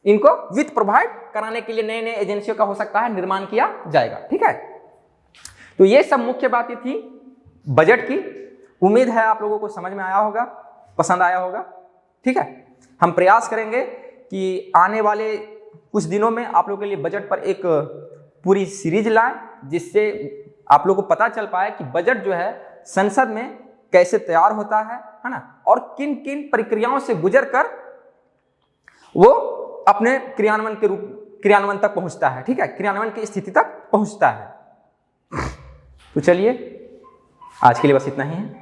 इनको वित्त प्रोवाइड कराने के लिए नए नए एजेंसियों का हो सकता है निर्माण किया जाएगा, ठीक है। तो ये सब मुख्य बातें थी बजट की। उम्मीद है आप लोगों को समझ में आया होगा, पसंद आया होगा, ठीक है। हम प्रयास करेंगे कि आने वाले कुछ दिनों में आप लोगों के लिए बजट पर एक पूरी सीरीज लाएं, जिससे आप लोगों को पता चल पाए कि बजट जो है संसद में कैसे तैयार होता है ना, और किन किन प्रक्रियाओं से गुजर कर वो अपने क्रियान्वयन तक पहुंचता है, ठीक है, क्रियान्वयन की स्थिति तक पहुंचता है। तो चलिए आज के लिए बस इतना ही है।